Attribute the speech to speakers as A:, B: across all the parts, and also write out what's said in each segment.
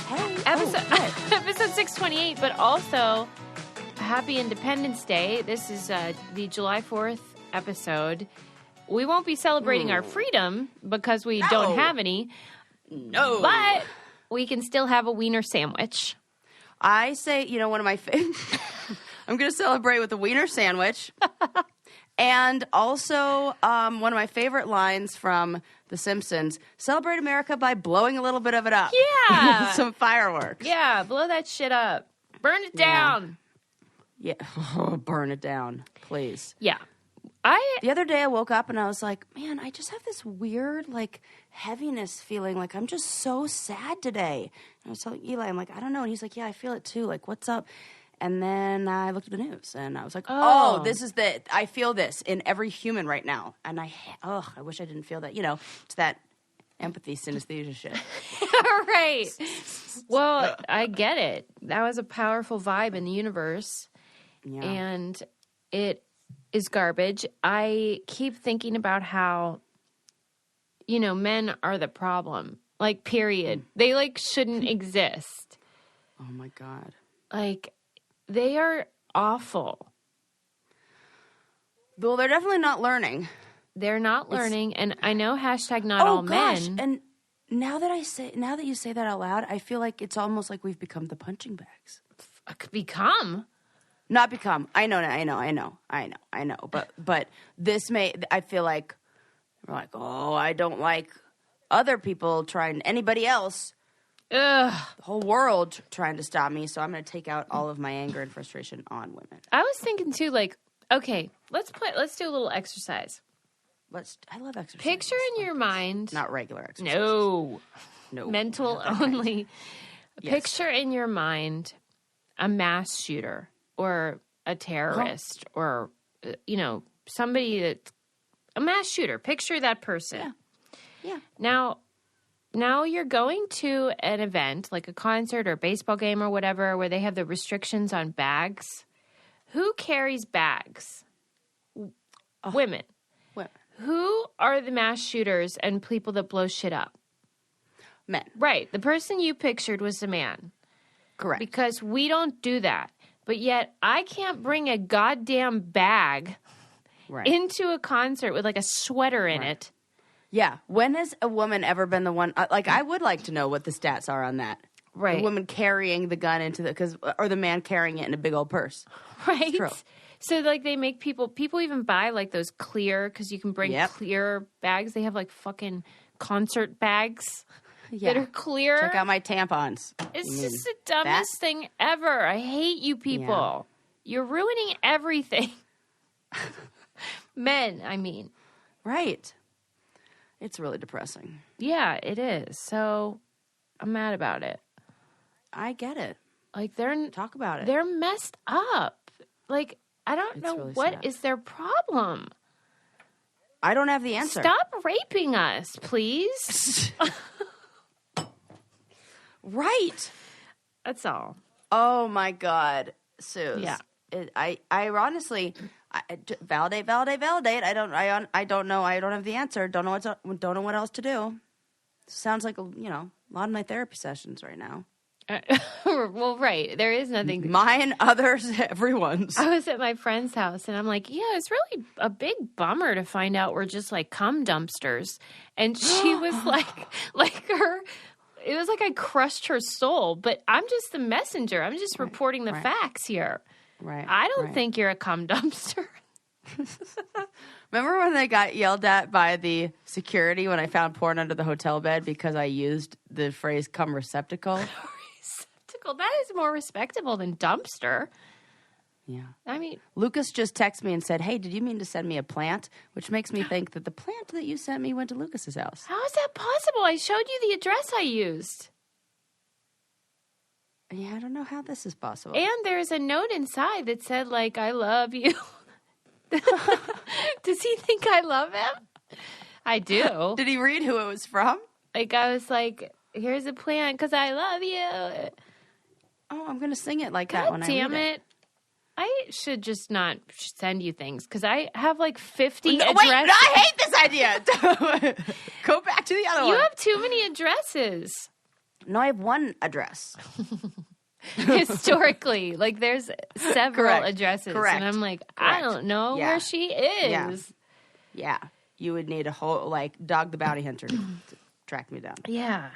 A: Hey.
B: Episode 628, but also Happy Independence Day. This is the July 4th episode. We won't be celebrating our freedom because we don't have any.
A: No.
B: But we can still have a wiener sandwich.
A: I say, one of my I'm going to celebrate with a wiener sandwich. And also, one of my favorite lines from The Simpsons, celebrate America by blowing a little bit of it up.
B: Yeah.
A: Some fireworks.
B: Yeah, blow that shit up. Burn it down.
A: Yeah. Oh, burn it down, please.
B: Yeah.
A: The other day I woke up and I was like, man, I just have this weird, heaviness feeling. Like, I'm just so sad today. And I was telling Eli, I'm like, I don't know. And he's like, yeah, I feel it too. Like, what's up? And then I looked at the news and I was like, oh, I feel this in every human right now. And I wish I didn't feel that. It's that empathy synesthesia shit.
B: Right. Well, I get it. That was a powerful vibe in the universe.
A: Yeah.
B: And it is garbage. I keep thinking about how, men are the problem. Period. They, shouldn't exist.
A: Oh, my God.
B: They are awful.
A: Well, they're definitely not learning.
B: They're not learning, and I know hashtag not all men.
A: And now that you say that out loud, I feel like it's almost like we've become the punching bags.
B: Become?
A: Not become. I know. But I feel like we're like, oh, I don't like other people trying, anybody else.
B: Ugh.
A: The whole world trying to stop me, so I'm going to take out all of my anger and frustration on women.
B: I was thinking too, okay, let's do a little exercise.
A: I love exercise.
B: Picture in your mind.
A: Not regular exercise.
B: No. Mental only.
A: Yes.
B: Picture in your mind a mass shooter or a terrorist or, somebody that's a mass shooter. Picture that person.
A: Yeah.
B: Now you're going to an event, like a concert or a baseball game or whatever, where they have the restrictions on bags. Who carries bags? Women. Who are the mass shooters and people that blow shit up?
A: Men.
B: Right. The person you pictured was a man.
A: Correct.
B: Because we don't do that. But yet I can't bring a goddamn bag into a concert with a sweater in it.
A: Yeah. When has a woman ever been the one? I would like to know what the stats are on that.
B: Right.
A: The woman carrying the gun or the man carrying it in a big old purse.
B: Right.
A: It's true.
B: So they make people even buy those clear, because you can bring clear bags. They have fucking concert bags that are clear.
A: Check out my tampons.
B: It's just the dumbest thing ever. I hate you people. Yeah. You're ruining everything. Men, I mean.
A: Right. It's really depressing.
B: Yeah, it is. So I'm mad about it.
A: I get it.
B: Talk
A: about it.
B: They're messed up. I don't know really what sad. Is their problem.
A: I don't have the answer.
B: Stop raping us, please.
A: Right.
B: That's all.
A: Oh my God, Suze.
B: Yeah.
A: I honestly validate. I don't know. I don't have the answer. Don't know what else to do. Sounds like a lot of my therapy sessions right now.
B: Well, right. There is nothing.
A: Mine, others, everyone's.
B: I was at my friend's house and I'm like, yeah, it's really a big bummer to find out we're just cum dumpsters. And she was it was like I crushed her soul, but I'm just the messenger. I'm just reporting the facts here.
A: Right.
B: I don't think you're a cum dumpster.
A: Remember when they got yelled at by the security when I found porn under the hotel bed because I used the phrase cum receptacle?
B: That is more respectable than dumpster.
A: Yeah.
B: I mean,
A: Lucas just texted me and said, hey, did you mean to send me a plant? Which makes me think that the plant that you sent me went to Lucas's house.
B: How is that possible? I showed you the address I used.
A: Yeah, I don't know how this is possible.
B: And there's a note inside that said, I love you. Does he think I love him? I do.
A: Did he read who it was from?
B: I was like, here's a plant because I love you.
A: Oh, I'm going to sing it like that when I read it.
B: Damn it. I should just not send you things because I have 50 addresses.
A: Wait, no, I hate this idea. Go back to the other one.
B: You have too many addresses.
A: No, I have one address.
B: Historically, like there's several
A: Correct.
B: addresses.
A: Correct.
B: And I'm like,
A: Correct.
B: I don't know
A: Yeah.
B: where she is.
A: Yeah. You would need a whole, like, Dog the Bounty Hunter to track me down.
B: Yeah.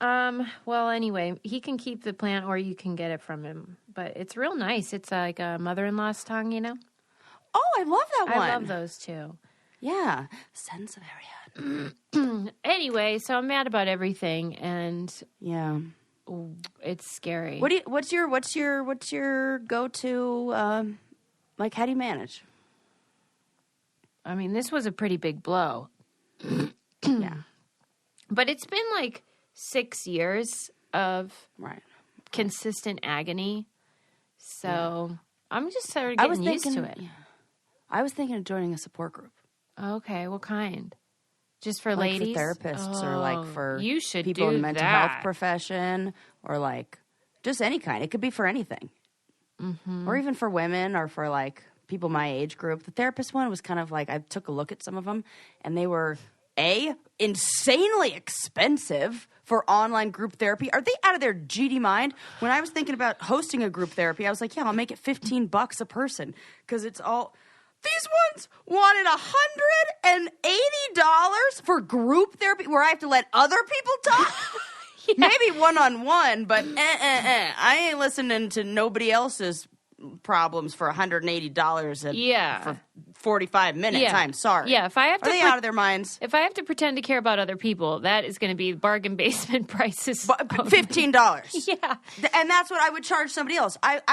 B: Well, anyway, he can keep the plant or you can get it from him. But it's real nice. It's like a mother-in-law's tongue, you know?
A: Oh, I love that one.
B: I love those too.
A: Yeah. Sansevieria.
B: Anyway, so I'm mad about everything and
A: Yeah.
B: it's scary.
A: What's your go-to, like, how do you manage?
B: I mean, this was a pretty big blow.
A: Yeah.
B: But it's been like 6 years of
A: Right.
B: consistent agony. So I'm just sort of getting used to it.
A: Yeah. I was thinking of joining a support group.
B: Okay, what kind? Just for
A: Like
B: ladies?
A: for therapists or like for
B: you should
A: people
B: do
A: in the mental
B: that.
A: health profession or like just any kind. It could be for anything.
B: Mm-hmm.
A: Or even for women or for like people my age group. The therapist one was kind of like, I took a look at some of them and they were insanely expensive for online group therapy. Are they out of their GD mind? When I was thinking about hosting a group therapy, I was like, yeah, I'll make it $15 a person because it's all... These ones wanted $180 for group therapy where I have to let other people talk.
B: Yeah.
A: Maybe one-on-one, but I ain't listening to nobody else's problems for $180 for 45 minutes.
B: Yeah.
A: I'm sorry.
B: Yeah, if I have to
A: Are they out of their minds?
B: If I have to pretend to care about other people, that is going to be bargain basement prices.
A: $15.
B: Yeah.
A: And that's what I would charge somebody else. I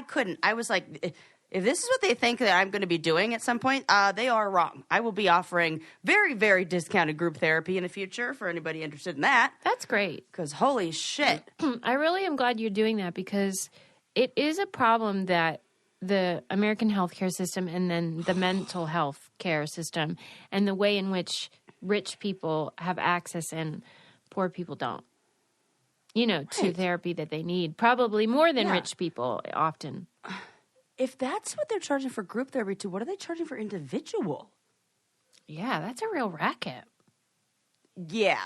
A: couldn't. I was like, if this is what they think that I'm going to be doing at some point, they are wrong. I will be offering very, very discounted group therapy in the future for anybody interested in that.
B: That's great.
A: Because holy shit.
B: I really am glad you're doing that because it is a problem that the American healthcare system and then the mental health care system and the way in which rich people have access and poor people don't, to therapy that they need. Probably more than rich people often.
A: If that's what they're charging for group therapy too, what are they charging for individual?
B: Yeah, that's a real racket.
A: Yeah.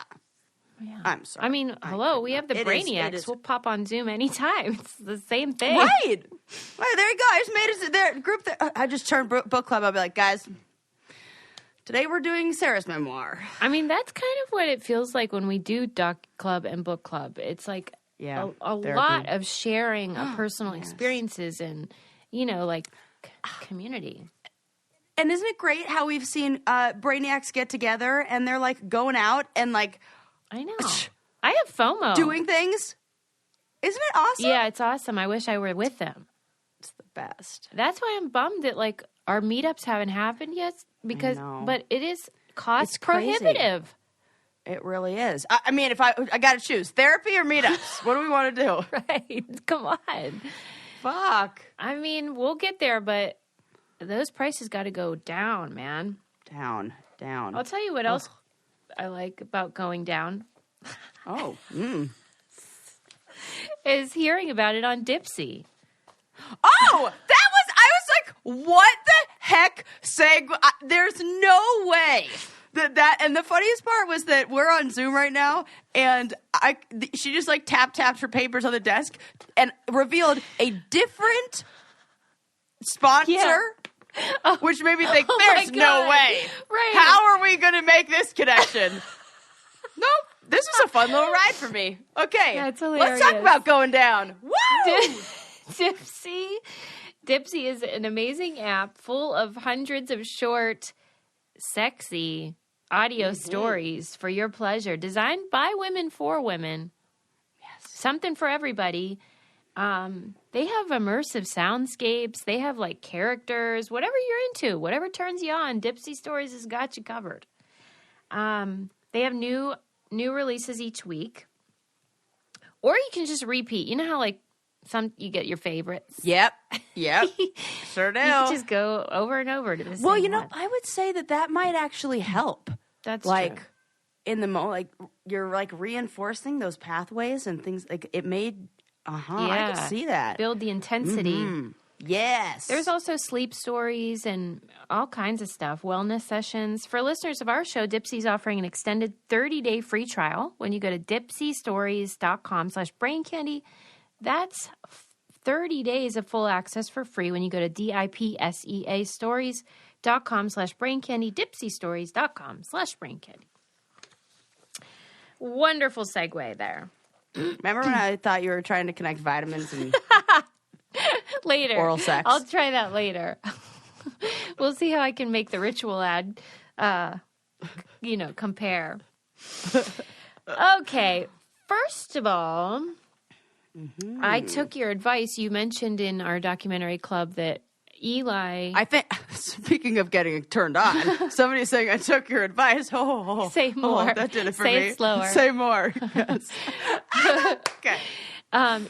B: Yeah.
A: I'm sorry.
B: I mean, hello, we have the Brainiacs. We'll pop on Zoom anytime. It's the same thing.
A: Right. There you go. I just made it their group. I just turned book club. I'll be like, guys, today we're doing Sarah's memoir.
B: I mean, that's kind of what it feels like when we do doc club and book club. It's like a lot of sharing of personal experiences and, like community.
A: And isn't it great how we've seen Brainiacs get together and they're like going out and like,
B: I know. I have FOMO.
A: Doing things. Isn't it awesome?
B: Yeah, it's awesome. I wish I were with them.
A: It's the best.
B: That's why I'm bummed that like our meetups haven't happened yet but it is cost prohibitive.
A: It really is. I mean, if I got to choose therapy or meetups, what do we want to do?
B: Right. Come on.
A: Fuck.
B: I mean, we'll get there, but those prices got to go down, man.
A: Down.
B: I'll tell you what else I like about going down.
A: Oh.
B: Is hearing about it on Dipsy.
A: Oh, I was like, what the heck? There's no way and the funniest part was that we're on Zoom right now and she just like tapped her papers on the desk and revealed a different sponsor.
B: Yeah.
A: Which made me think, there's no way.
B: Right.
A: How are we going to make this connection? Nope. This was a fun little ride for me. Okay.
B: That's hilarious.
A: Let's talk about going down. Woo!
B: Dipsy is an amazing app full of hundreds of short, sexy audio stories for your pleasure, designed by women for women. Yes. Something for everybody. They have immersive soundscapes. They have like characters, whatever you're into, whatever turns you on. Dipsy Stories has got you covered. They have new releases each week, or you can just repeat. You know how like you get your favorites.
A: Yep. Sure do.
B: You can just go over and over to this.
A: Well, I would say that might actually help.
B: That's
A: like
B: true.
A: in the like you're like reinforcing those pathways and things like it made. I could see that.
B: Build the intensity.
A: Mm-hmm. Yes.
B: There's also sleep stories and all kinds of stuff, wellness sessions. For listeners of our show, Dipsy's offering an extended 30-day free trial when you go to dipsystories.com/braincandy. That's 30 days of full access for free when you go to DIPSEA stories.com/braincandy, dipsystories.com/braincandy. Wonderful segue there.
A: Remember when I thought you were trying to connect vitamins and
B: Later.
A: oral sex?
B: I'll try that later. We'll see how I can make the ritual ad, compare. Okay. First of all, I took your advice. You mentioned in our documentary club that Eli...
A: I think, speaking of getting turned on, somebody's saying, I took your advice.
B: Say more.
A: That did it for
B: Say
A: me.
B: it slower.
A: Say more. Yes. Okay.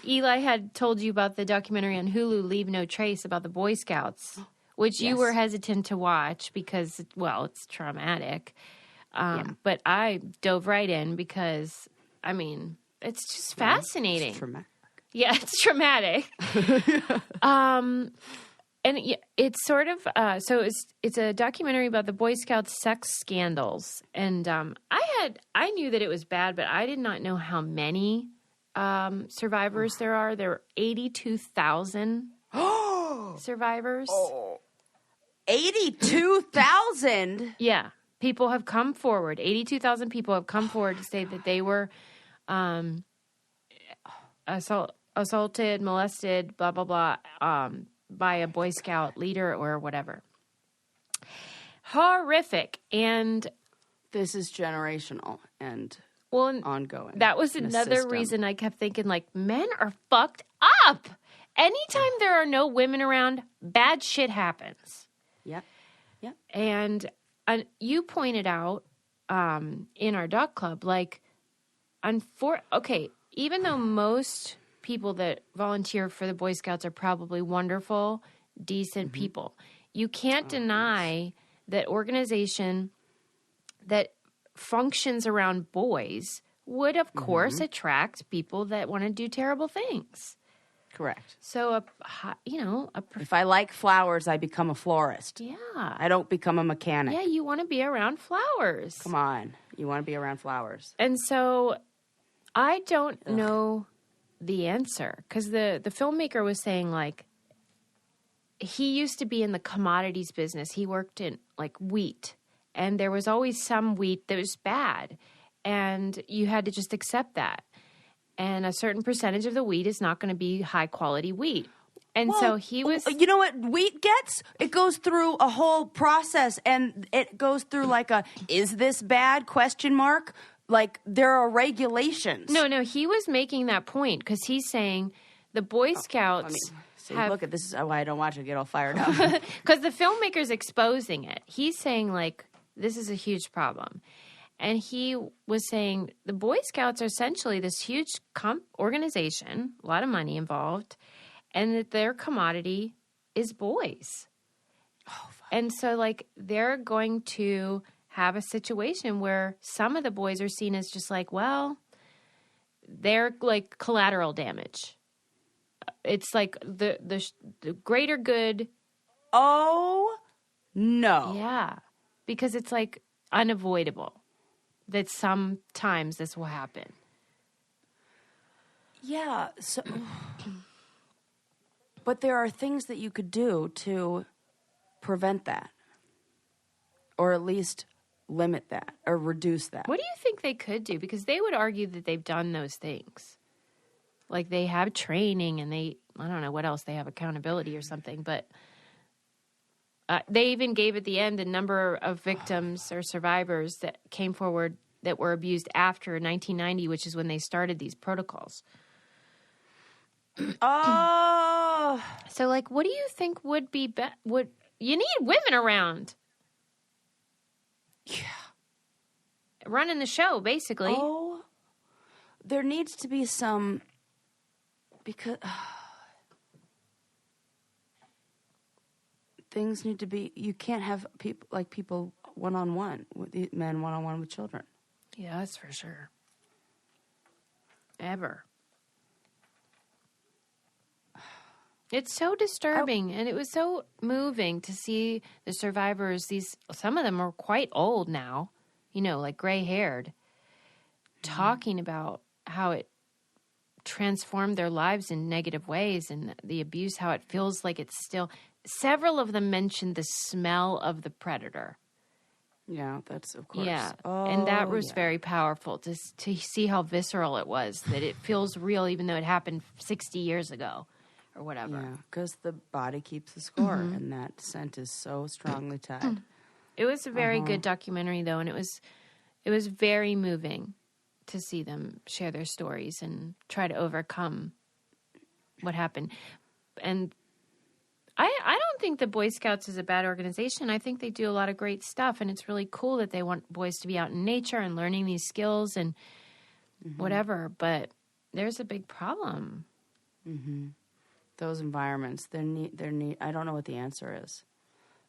B: Eli had told you about the documentary on Hulu, Leave No Trace, about the Boy Scouts, which you were hesitant to watch because, well, it's traumatic. But I dove right in because, I mean, it's just fascinating.
A: It's traumatic.
B: Yeah, it's traumatic. And it's sort of it's a documentary about the Boy Scouts sex scandals, and I knew that it was bad, but I did not know how many survivors there are. There are 82,000 survivors.
A: 82,000?
B: Yeah, people have come forward. 82,000 people have come forward to say that they were assaulted, molested, blah blah blah. By a Boy Scout leader or whatever. Horrific. And
A: this is generational and ongoing.
B: That was another reason I kept thinking, like, men are fucked up. Anytime there are no women around, bad shit happens.
A: Yep.
B: And you pointed out in our doc club, like, even though most people that volunteer for the Boy Scouts are probably wonderful, decent people, you can't deny that organization that functions around boys would, of course, attract people that want to do terrible things.
A: Correct.
B: So,
A: if I like flowers, I become a florist.
B: Yeah.
A: I don't become a mechanic.
B: Yeah, you want to be around flowers.
A: Come on. You want to be around flowers.
B: And so I don't know the answer, because the filmmaker was saying, like, he used to be in the commodities business. He worked in, like, wheat, and there was always some wheat that was bad, and you had to just accept that. And a certain percentage of the wheat is not going to be high quality wheat. And so he was...
A: You know what wheat gets? It goes through a whole process, and it goes through like a, is this bad, question mark? Like, there are regulations.
B: No, he was making that point because he's saying the Boy Scouts
A: look at this is why I don't watch it, get all fired up.
B: Because the filmmaker's exposing it. He's saying, like, this is a huge problem. And he was saying the Boy Scouts are essentially this huge organization, a lot of money involved, and that their commodity is boys. Oh, fuck. And so, like, they're going to have a situation where some of the boys are seen as just like, well, they're like collateral damage. It's like the greater good.
A: Oh, no.
B: Yeah. Because it's like unavoidable that sometimes this will happen.
A: Yeah. So, but there are things that you could do to prevent that, or at least limit that or reduce that.
B: What do you think they could do? Because they would argue that they've done those things. Like, they have training and I don't know what else, they have accountability or something, but they even gave at the end a number of victims or survivors that came forward that were abused after 1990, which is when they started these protocols.
A: Oh.
B: So, like, what do you think would be you need women around?
A: Yeah.
B: Running the show, basically.
A: Oh, there needs to be some, because things need to be, you can't have people one-on-one, with men one-on-one with children.
B: Yeah, that's for sure. Ever. It's so disturbing, and it was so moving to see the survivors. Some of them are quite old now, like gray-haired, talking about how it transformed their lives in negative ways and the abuse, how it feels like it's still... Several of them mentioned the smell of the predator.
A: Yeah, that's of course.
B: Yeah,
A: oh,
B: and that was very powerful to see how visceral it was, that it feels real even though it happened 60 years ago or whatever.
A: Yeah, because the body keeps the score, and that scent is so strongly tied.
B: It was a very good documentary, though, and it was very moving to see them share their stories and try to overcome what happened. And I don't think the Boy Scouts is a bad organization. I think they do a lot of great stuff, and it's really cool that they want boys to be out in nature and learning these skills and whatever. But there's a big problem.
A: Mm-hmm. Those environments, they're neat. I don't know what the answer is,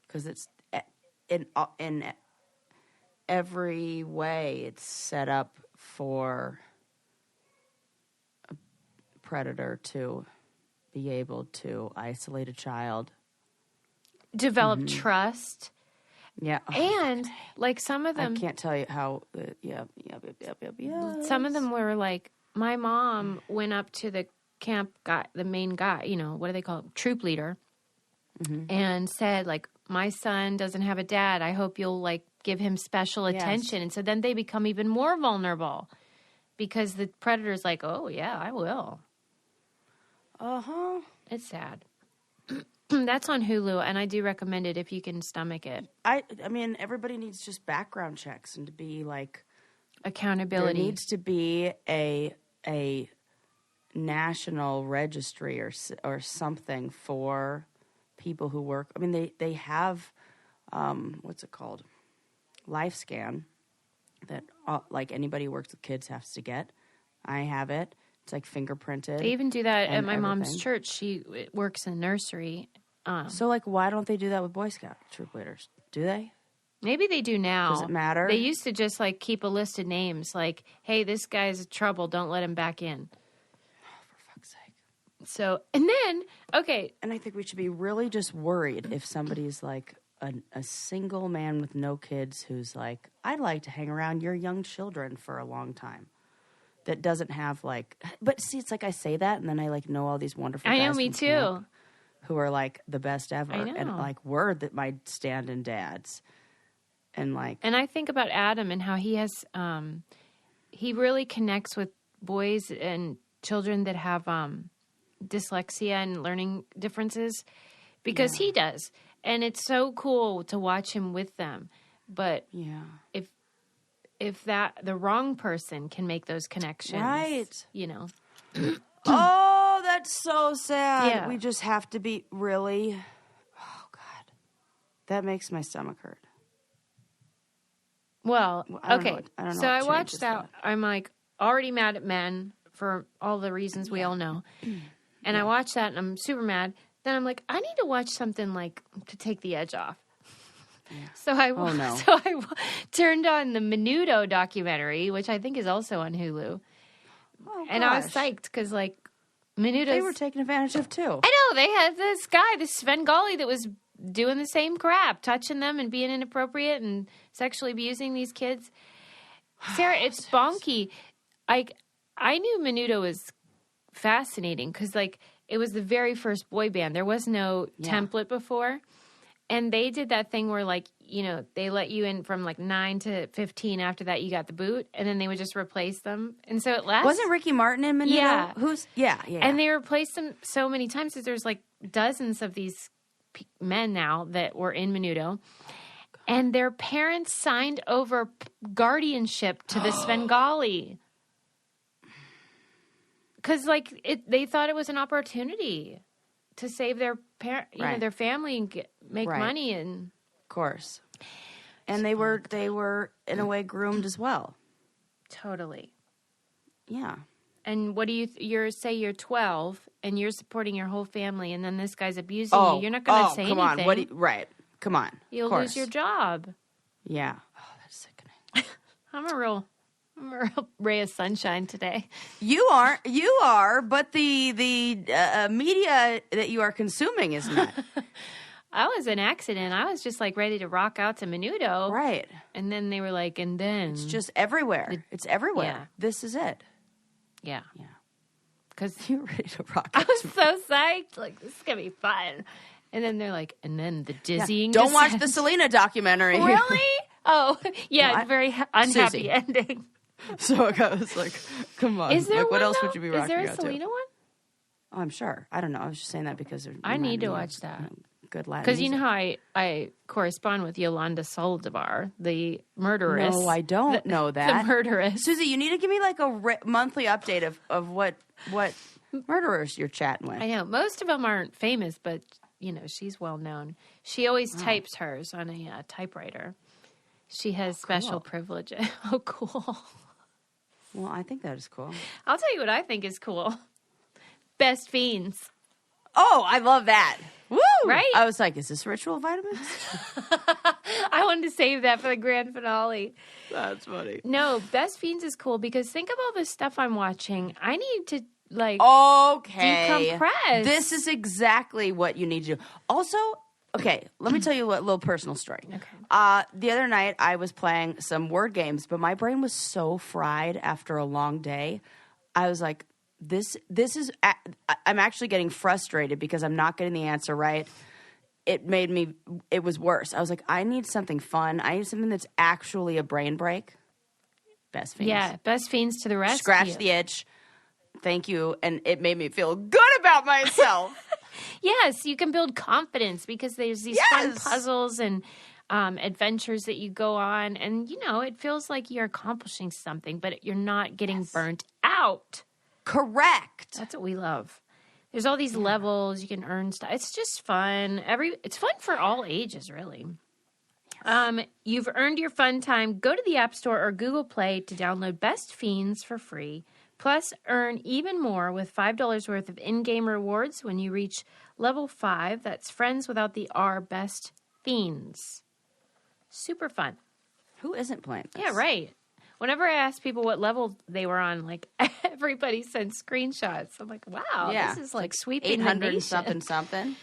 A: because it's in every way it's set up for a predator to be able to isolate a child,
B: develop trust.
A: Yeah.
B: And like some of them,
A: I can't tell you how, yep.
B: Some of them were like, my mom went up to the camp guy, the main guy, what do they call it? Troop leader. And said like, my son doesn't have a dad. I hope you'll like give him special attention. And so then they become even more vulnerable because the predator's like, oh yeah, I will. It's sad. That's on Hulu, and I do recommend it if you can stomach it.
A: I mean, everybody needs just background checks and to be like
B: accountability.
A: There needs to be a national registry or something for people who work. I mean, they have what's it called? LifeScan that like anybody who works with kids has to get. I have it. It's like fingerprinted.
B: They even do that at my mom's church. She works in nursery.
A: So, like, why don't they do that with Boy Scout troop leaders? Do they?
B: Maybe they do now.
A: Does it matter?
B: They used to just, like, keep a list of names. Like, hey, this guy's trouble. Don't let him back in.
A: Oh, for fuck's sake.
B: So, and then, okay.
A: And I think we should be really just worried if somebody's, like, a single man with no kids who's like, I'd like to hang around your young children for a long time. That doesn't have like, but see, it's like I say that, and then I like know all these wonderful guys.
B: I know, me too.
A: Who are like the best ever,
B: I know.
A: and like we're my stand-in dads, and like.
B: And I think about Adam and how he has, he really connects with boys and children that have dyslexia and learning differences, because he does, and it's so cool to watch him with them. But if the wrong person can make those connections,
A: right?
B: Oh,
A: that's so sad.
B: Yeah.
A: We just have to be really. Oh God, that makes my stomach hurt.
B: Well, okay.
A: I don't know
B: so I watched that. I'm like already mad at men for all the reasons we all know, and I watched that and I'm super mad. Then I'm like, I need to watch something like to take the edge off. So I turned on the Menudo documentary, which I think is also on Hulu.
A: Oh,
B: and I was psyched because, like, Menudo.
A: They were taken advantage of, too.
B: I know. They had this guy, this Svengali, that was doing the same crap, touching them and being inappropriate and sexually abusing these kids. Sarah, it's bonky. I knew Menudo was fascinating because, like, it was the very first boy band. There was no template before. And they did that thing where, like, they let you in from, like, 9 to 15. After that, you got the boot. And then they would just replace them. And so it lasts.
A: Wasn't Ricky Martin in Menudo?
B: Yeah.
A: Yeah.
B: And they replaced them so many times that there's, like, dozens of these men now that were in Menudo. And their parents signed over guardianship to the Svengali. Because, like, they thought it was an opportunity to save their their family and make money, and
A: of course, and they were in a way groomed as well.
B: Totally,
A: yeah.
B: And what do you're 12 and you're supporting your whole family, and then this guy's abusing you? You're not going to say anything.
A: On, come on,
B: you'll lose your job.
A: Yeah. Oh, that's sickening.
B: I'm a real I'm a real ray of sunshine today.
A: You are, but the media that you are consuming is not.
B: I was an accident. I was just like ready to rock out to Menudo.
A: Right.
B: And then they were like, and then.
A: It's just everywhere. It's everywhere.
B: Yeah.
A: This is it.
B: Yeah.
A: Yeah.
B: Because
A: you're ready to rock
B: I
A: out.
B: was so psyched. Like, this is going to be fun. And then they're like, and then the dizzying.
A: Don't watch the Selena documentary.
B: Really? Oh, yeah.
A: What?
B: Very unhappy
A: Susie.
B: ending.
A: So I was like, come on.
B: Is there
A: like,
B: one,
A: what else
B: though?
A: would you be
B: Is
A: rocking
B: there a
A: out to?
B: Selena one?
A: Oh, I'm sure. I don't know. I was just saying that because
B: I need to watch that.
A: Good Latin
B: Because you know
A: music.
B: how I correspond with Yolanda Saldivar, the murderess.
A: No, I don't know that.
B: The murderess.
A: Susie, you need to give me like a monthly update of what murderers you're chatting with.
B: I know. Most of them aren't famous, but, you know, she's well known. She always types hers on a typewriter. She has special privilege. Oh, cool.
A: Well, I think that is cool.
B: I'll tell you what I think is cool. Best Fiends.
A: Oh, I love that. Woo!
B: Right?
A: I was like, is this ritual vitamins?
B: I wanted to save that for the grand finale.
A: That's funny.
B: No, Best Fiends is cool because think of all the stuff I'm watching. I need to, like,
A: okay.
B: decompress.
A: This is exactly what you need to do. Also, okay, let me tell you a little personal story.
B: Okay.
A: The other night, I was playing some word games, but my brain was so fried after a long day. I was like, this is, I'm actually getting frustrated because I'm not getting the answer right. It was worse. I was like, I need something fun. I need something that's actually a brain break. Best Fiends.
B: Yeah, Best Fiends to the rescue.
A: Scratch the itch. Thank you. And it made me feel good about myself.
B: Yes, you can build confidence because there's these fun puzzles and adventures that you go on. And, you know, it feels like you're accomplishing something, but you're not getting burnt out.
A: Correct.
B: That's what we love. There's all these levels. You can earn stuff. It's just fun. It's fun for all ages, really. You've earned your fun time. Go to the App Store or Google Play to download Best Fiends for free. Plus, earn even more with $5 worth of in-game rewards when you reach level 5. That's friends without the R, Best Fiends. Super fun.
A: Who isn't playing this?
B: Yeah, right. Whenever I ask people what level they were on, like, everybody sends screenshots. I'm like, wow, this is like sweeping
A: 800 something.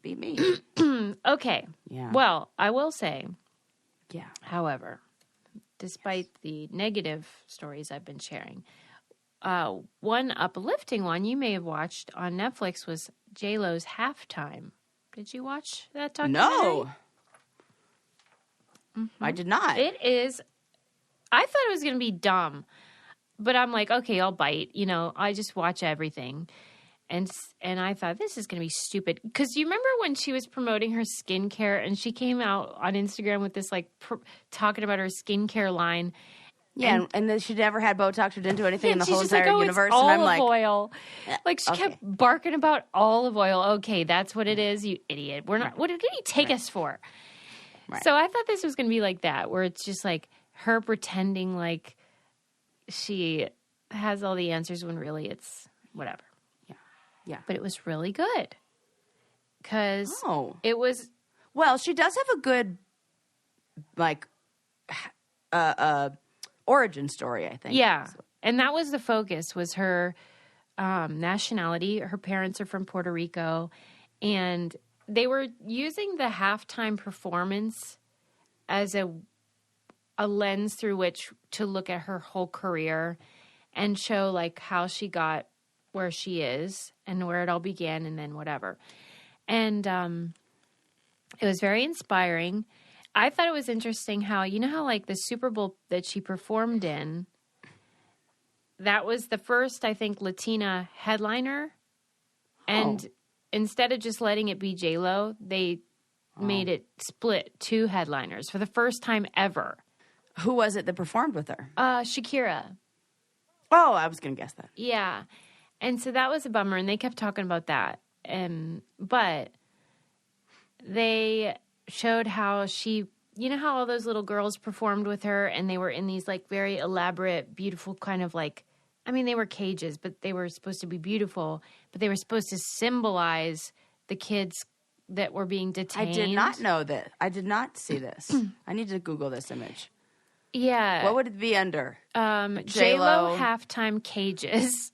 A: Beat me.
B: Okay.
A: Yeah.
B: Well, I will say,
A: however,
B: despite the negative stories I've been sharing, one uplifting one you may have watched on Netflix was J-Lo's Halftime. Did you watch that documentary?
A: No. Mm-hmm. I did not.
B: It is. I thought it was going to be dumb, but I'm like, okay, I'll bite. You know, I just watch everything. And I thought, this is going to be stupid. Because you remember when she was promoting her skincare and she came out on Instagram with this, like, talking about her skincare line.
A: Yeah, and then she never had Botox or didn't do anything in the whole entire
B: like,
A: universe.
B: It's
A: and I'm
B: olive
A: like,
B: oil. Like, she kept barking about olive oil. Okay, that's what it is, you idiot. We're not. What did he take us for? Right. So I thought this was going to be like that, where it's just like her pretending like she has all the answers when really it's whatever.
A: Yeah.
B: But it was really good. Because it was...
A: Well, she does have a good, like, origin story, I think.
B: Yeah. And that was the focus, was her nationality. Her parents are from Puerto Rico. And they were using the halftime performance as a lens through which to look at her whole career and show, like, how she got where she is and where it all began and then whatever. And it was very inspiring. I thought it was interesting how, you know how, like, the Superbowl that she performed in, that was the first, I think, Latina headliner. And instead of just letting it be J-Lo, they made it split 2 headliners for the first time ever.
A: Who was it that performed with her?
B: Shakira.
A: Oh, I was going to guess that.
B: Yeah. And so that was a bummer, and they kept talking about that. But they showed how she, you know how all those little girls performed with her, and they were in these, like, very elaborate, beautiful kind of, like, I mean, they were cages, but they were supposed to be beautiful, but they were supposed to symbolize the kids that were being detained.
A: I did not know that. I did not see this. I need to Google this image.
B: Yeah.
A: What would it be under?
B: J-Lo halftime cages.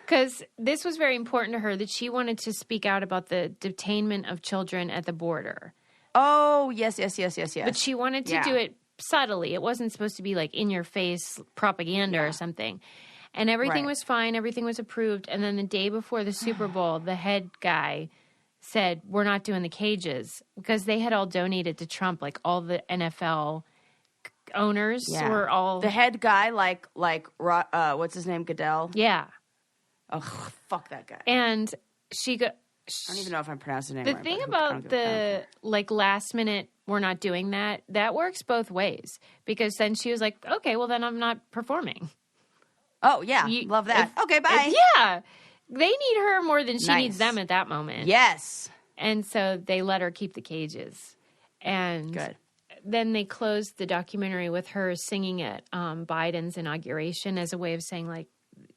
B: Because this was very important to her that she wanted to speak out about the detainment of children at the border.
A: Oh, yes.
B: But she wanted to do it subtly. It wasn't supposed to be like in your face propaganda or something. And everything was fine. Everything was approved. And then the day before the Super Bowl, the head guy said, we're not doing the cages because they had all donated to Trump. Like all the NFL owners were all.
A: The head guy, like what's his name? Goodell?
B: Yeah.
A: Oh, fuck that guy.
B: And she got.
A: I don't even know if I'm pronouncing it
B: The
A: right.
B: thing about the like last minute, we're not doing that. That works both ways because then she was like, okay, well then I'm not performing.
A: Oh yeah, love that. Okay, bye.
B: Yeah, they need her more than she needs them at that moment.
A: Yes,
B: and so they let her keep the cages. And
A: good.
B: Then they closed the documentary with her singing at Biden's inauguration as a way of saying, like,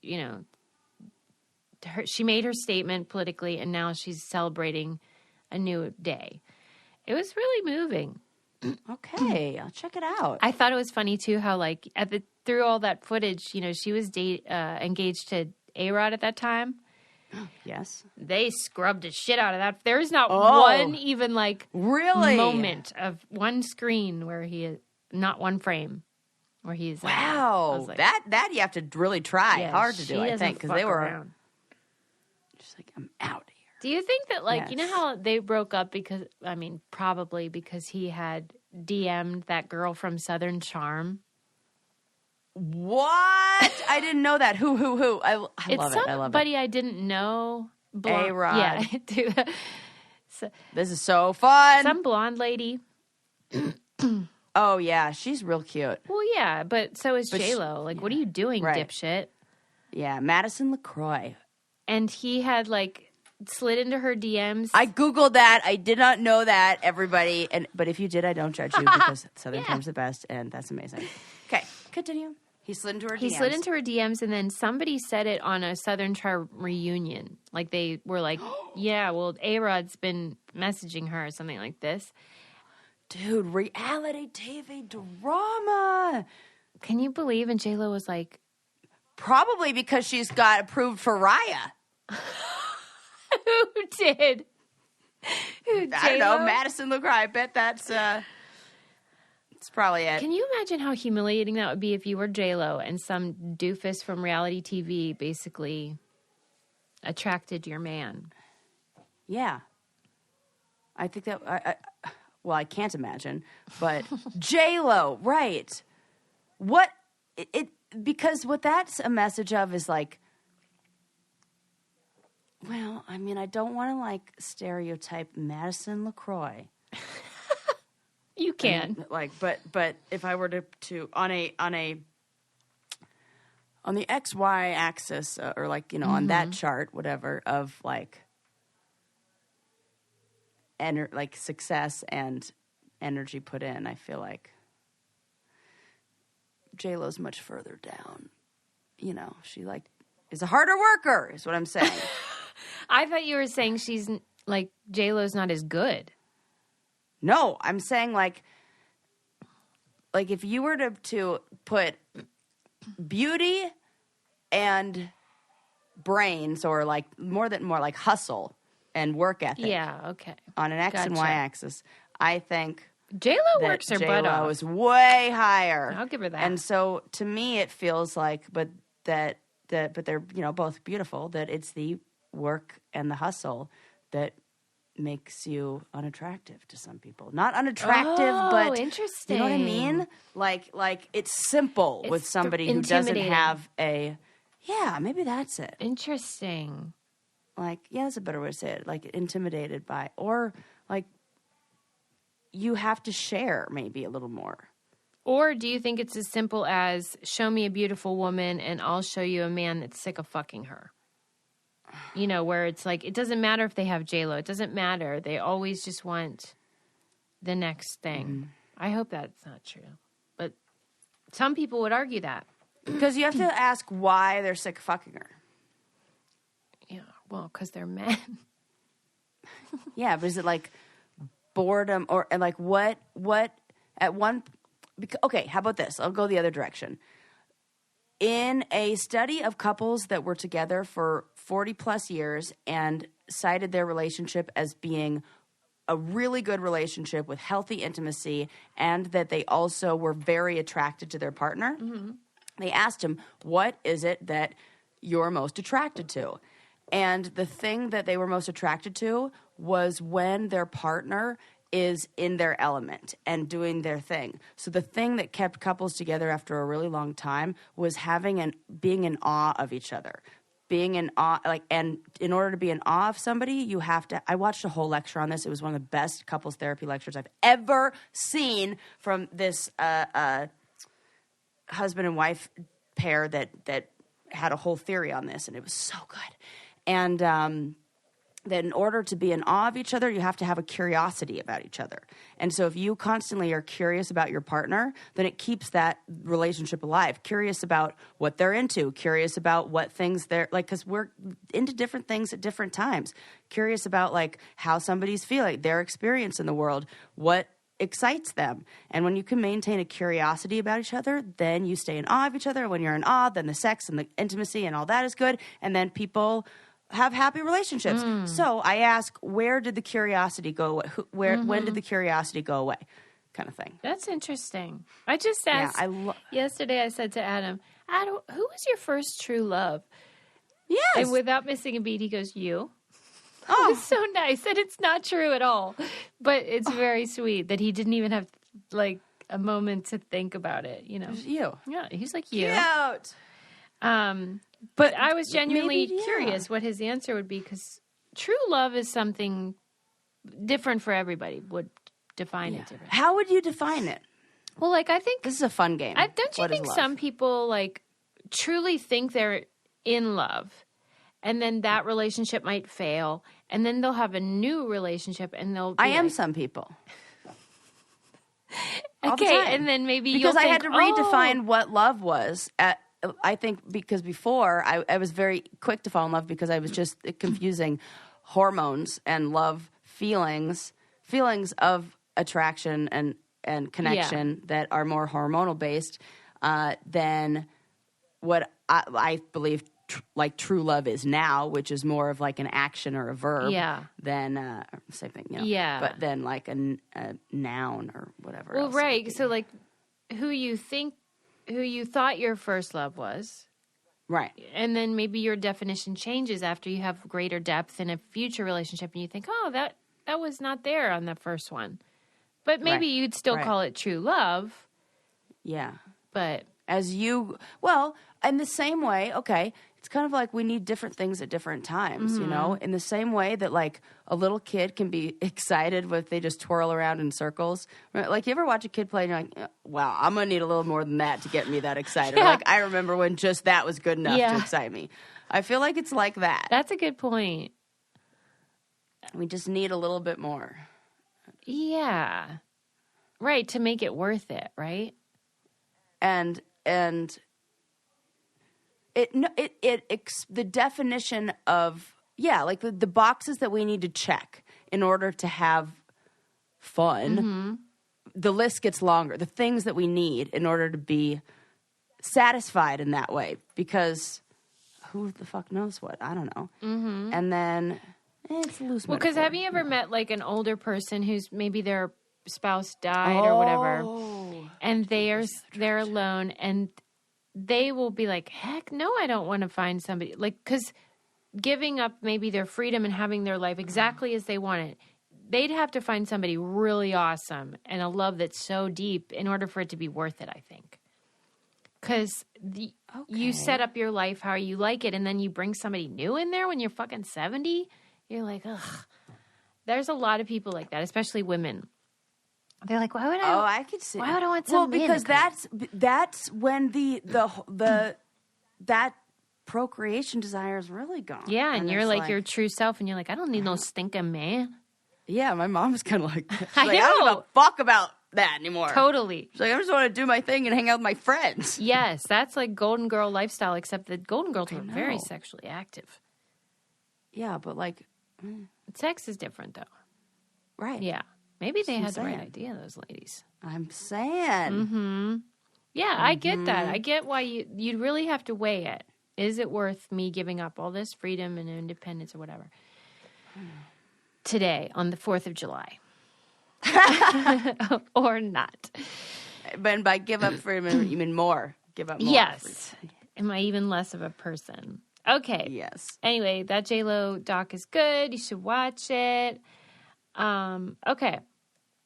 B: you know. She made her statement politically, and now she's celebrating a new day. It was really moving.
A: Okay, I'll check it out.
B: I thought it was funny too how like through all that footage, you know, she was engaged to A-Rod at that time.
A: Yes,
B: they scrubbed the shit out of that. There's not one even like moment of one screen where he is not one frame where he's
A: wow. Like, that you have to really try hard to do. I think because they were. Around. Like, I'm out of here.
B: Do you think that, like, you know how they broke up because, I mean, probably because he had DM'd that girl from Southern Charm?
A: What? I didn't know that. Who? I love it. I love it.
B: Somebody I didn't know.
A: A-Rod.
B: Yeah, I do. So,
A: this is so fun.
B: Some blonde lady.
A: Oh, yeah. She's real cute.
B: Well, yeah, but so is J-Lo. Like, what are you doing, dipshit?
A: Yeah, Madison LaCroix.
B: And he had, like, slid into her DMs.
A: I Googled that. I did not know that, everybody. But if you did, I don't judge you because Southern Charm's the best, and that's amazing. Okay, continue. He slid into her DMs. And then somebody said it on a Southern Charm reunion. Like, they were like, yeah, well, A-Rod's been messaging her or something like this. Dude, reality TV drama.
B: Can you believe? And J-Lo was like...
A: Probably because she's got approved for Raya.
B: Who did?
A: I don't know. Madison LaCroix. I bet that's probably it.
B: Can you imagine how humiliating that would be if you were J-Lo and some doofus from reality TV basically attracted your man? Yeah.
A: I think that... I can't imagine. But J-Lo, right. What... Because what that's a message of is like... Well, I mean, I don't want to like stereotype Madison LaCroix.
B: You can.
A: But if I were to on the XY axis or like, you know, on that chart, whatever, of like success and energy put in, I feel like J-Lo's much further down. You know, she like is a harder worker, is what I'm saying.
B: I thought you were saying she's like J-Lo's not as good.
A: No, I'm saying like if you were to put beauty and brains or like more like hustle and work ethic.
B: Yeah, okay.
A: On an X and Y axis, I think
B: J-Lo works her butt off.
A: J-Lo is way higher.
B: I'll give her that.
A: And so to me it feels like but they're, you know, both beautiful, that it's the work and the hustle that makes you unattractive to some people. Not unattractive, but
B: interesting.
A: You know what I mean? Like it's simple with somebody who doesn't have maybe that's it.
B: Interesting.
A: Like, yeah, that's a better way to say it. Like intimidated by, or like you have to share maybe a little more.
B: Or do you think it's as simple as show me a beautiful woman and I'll show you a man that's sick of fucking her? You know, where it's like, it doesn't matter if they have J-Lo. It doesn't matter. They always just want the next thing. Mm-hmm. I hope that's not true. But some people would argue that.
A: Because you have to ask why they're sick of fucking her.
B: Yeah, well, because they're men.
A: Yeah, but is it like boredom or like what at one... okay, how about this? I'll go the other direction. In a study of couples that were together for 40 plus years and cited their relationship as being a really good relationship with healthy intimacy and that they also were very attracted to their partner, they asked him, what is it that you're most attracted to? And the thing that they were most attracted to was when their partner is in their element and doing their thing. So the thing that kept couples together after a really long time was being in awe of each other. Being in awe, and in order to be in awe of somebody, you have to. I watched a whole lecture on this. It was one of the best couples therapy lectures I've ever seen from this husband and wife pair that had a whole theory on this, and it was so good. And that in order to be in awe of each other, you have to have a curiosity about each other. And so if you constantly are curious about your partner, then it keeps that relationship alive. Curious about what they're into, curious about what things they're like, because we're into different things at different times. Curious about like how somebody's feeling, their experience in the world, what excites them. And when you can maintain a curiosity about each other, then you stay in awe of eeach other. When you're in awe, then the sex and the intimacy and all that is good. And then people have happy relationships. So I ask, where did the curiosity go away? When did the curiosity go away? Kind of thing.
B: That's interesting. I just asked yesterday, I said to Adam, who was your first true love?
A: Yes.
B: And without missing a beat, he goes, you. Oh, it's so nice. And it's not true at all. But it's very sweet that he didn't even have like a moment to think about it, you know.
A: It was you.
B: Yeah, he's like you.
A: Cute.
B: But I was genuinely curious what his answer would be, because true love is something different for everybody. Would define it different.
A: How would you define it?
B: Well, like I think
A: this is a fun game.
B: Don't you think some people like truly think they're in love, and then that relationship might fail, and then they'll have a new relationship, and they'll. I
A: am some people.
B: Okay, and then maybe
A: because I had to redefine what love was. I think because before I was very quick to fall in love because I was just confusing hormones and love feelings of attraction and connection that are more hormonal based than what I believe like true love is now, which is more of like an action or a verb than same thing, you know, but then like a noun or whatever.
B: Well, right. So like who you thought your first love was.
A: Right.
B: And then maybe your definition changes after you have greater depth in a future relationship and you think, oh, that was not there on the first one. But maybe you'd still call it true love.
A: Yeah.
B: But
A: in the same way, okay, it's kind of like we need different things at different times, you know? In the same way that, like, a little kid can be excited if they just twirl around in circles. Like, you ever watch a kid play and you're like, wow, I'm going to need a little more than that to get me that excited. Like, I remember when just that was good enough to excite me. I feel like it's like that.
B: That's a good point.
A: We just need a little bit more.
B: Yeah. Right, to make it worth it, right?
A: And the definition of like the boxes that we need to check in order to have fun, the list gets longer. The things that we need in order to be satisfied in that way, because who the fuck knows what? I don't know. And then it's a loose metaphor.
B: Well, because have you ever met like an older person who's maybe their spouse died or whatever, and they're alone, and they will be like, heck no, I don't want to find somebody, like, because giving up maybe their freedom and having their life exactly as they want it, they'd have to find somebody really awesome and a love that's so deep in order for it to be worth it, I think. Because you set up your life how you like it, and then you bring somebody new in there when you're fucking 70, you're like, ugh. There's a lot of people like that, especially women. They're like, why would I?
A: Oh, I could see.
B: Why would I want somebody?
A: Well, because that's when that procreation desire is really gone.
B: Yeah, and you're like your true self, and you're like, I don't need no stinking man.
A: Yeah, my mom's kind of like that. She's like, I don't give a fuck about that anymore.
B: Totally.
A: She's like, I just want to do my thing and hang out with my friends.
B: Yes, that's like Golden Girl lifestyle, except that Golden Girls were very sexually active.
A: Yeah, but like,
B: sex is different though.
A: Right.
B: Yeah. Maybe they had the right
A: saying.
B: idea, those ladies.
A: I'm saying.
B: Yeah, I get that. I get why you'd really have to weigh it. Is it worth me giving up all this freedom and independence or whatever today on the 4th of July? Or not?
A: But by give up freedom, you mean more. Give up more.
B: Yes. Am I even less of a person? Okay.
A: Yes.
B: Anyway, that J-Lo doc is good. You should watch it. Okay.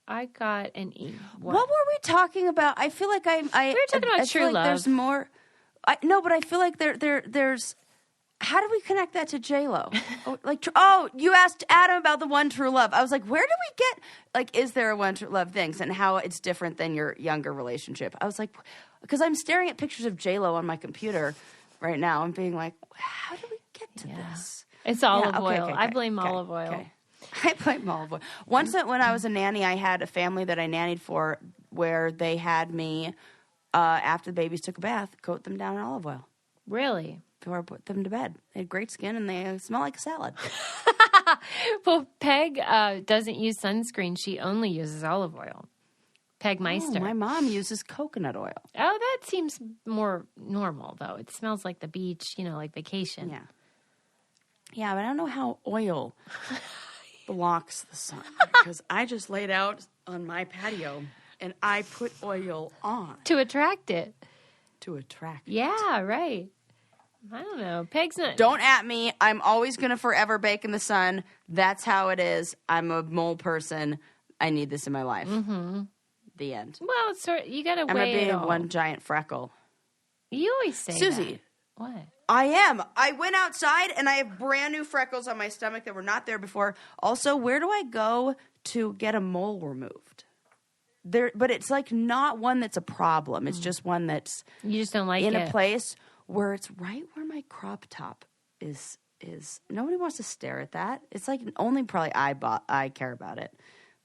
B: I got an E.
A: What were we talking about? I feel like we
B: were talking about true love.
A: There's more. No, but I feel like there's. How do we connect that to J-Lo? You asked Adam about the one true love. I was like, where do we get, like, is there a one true love things and how it's different than your younger relationship? I was like, because I'm staring at pictures of J-Lo on my computer right now and being like, how do we get to this?
B: It's olive oil. I blame olive oil.
A: Okay. I blame olive oil. Once when I was a nanny, I had a family that I nannied for where they had me, after the babies took a bath, coat them down in olive oil.
B: Really?
A: Before I put them to bed. They had great skin and they smell like a salad.
B: Well, Peg doesn't use sunscreen. She only uses olive oil. Peg Meister.
A: My mom uses coconut oil.
B: Oh, that seems more normal, though. It smells like the beach, like vacation.
A: Yeah. Yeah, but I don't know how oil blocks the sun. Because I just laid out on my patio and I put oil on.
B: To attract it.
A: To attract it.
B: Yeah, right. I don't know. Peg's not.
A: Don't at me. I'm always going to forever bake in the sun. That's how it is. I'm a mole person. I need this in my life. Mm-hmm. The end.
B: Well, it's you got to
A: I'm
B: weigh it
A: being
B: all.
A: one giant freckle.
B: You always say
A: Susie.
B: That. What?
A: I am. I went outside and I have brand new freckles on my stomach that were not there before. Also, where do I go to get a mole removed? But it's like not one that's a problem. It's just one that's
B: you just don't like
A: in
B: it.
A: a place where it's right where my crop top is. Nobody wants to stare at that. It's like only probably I care about it.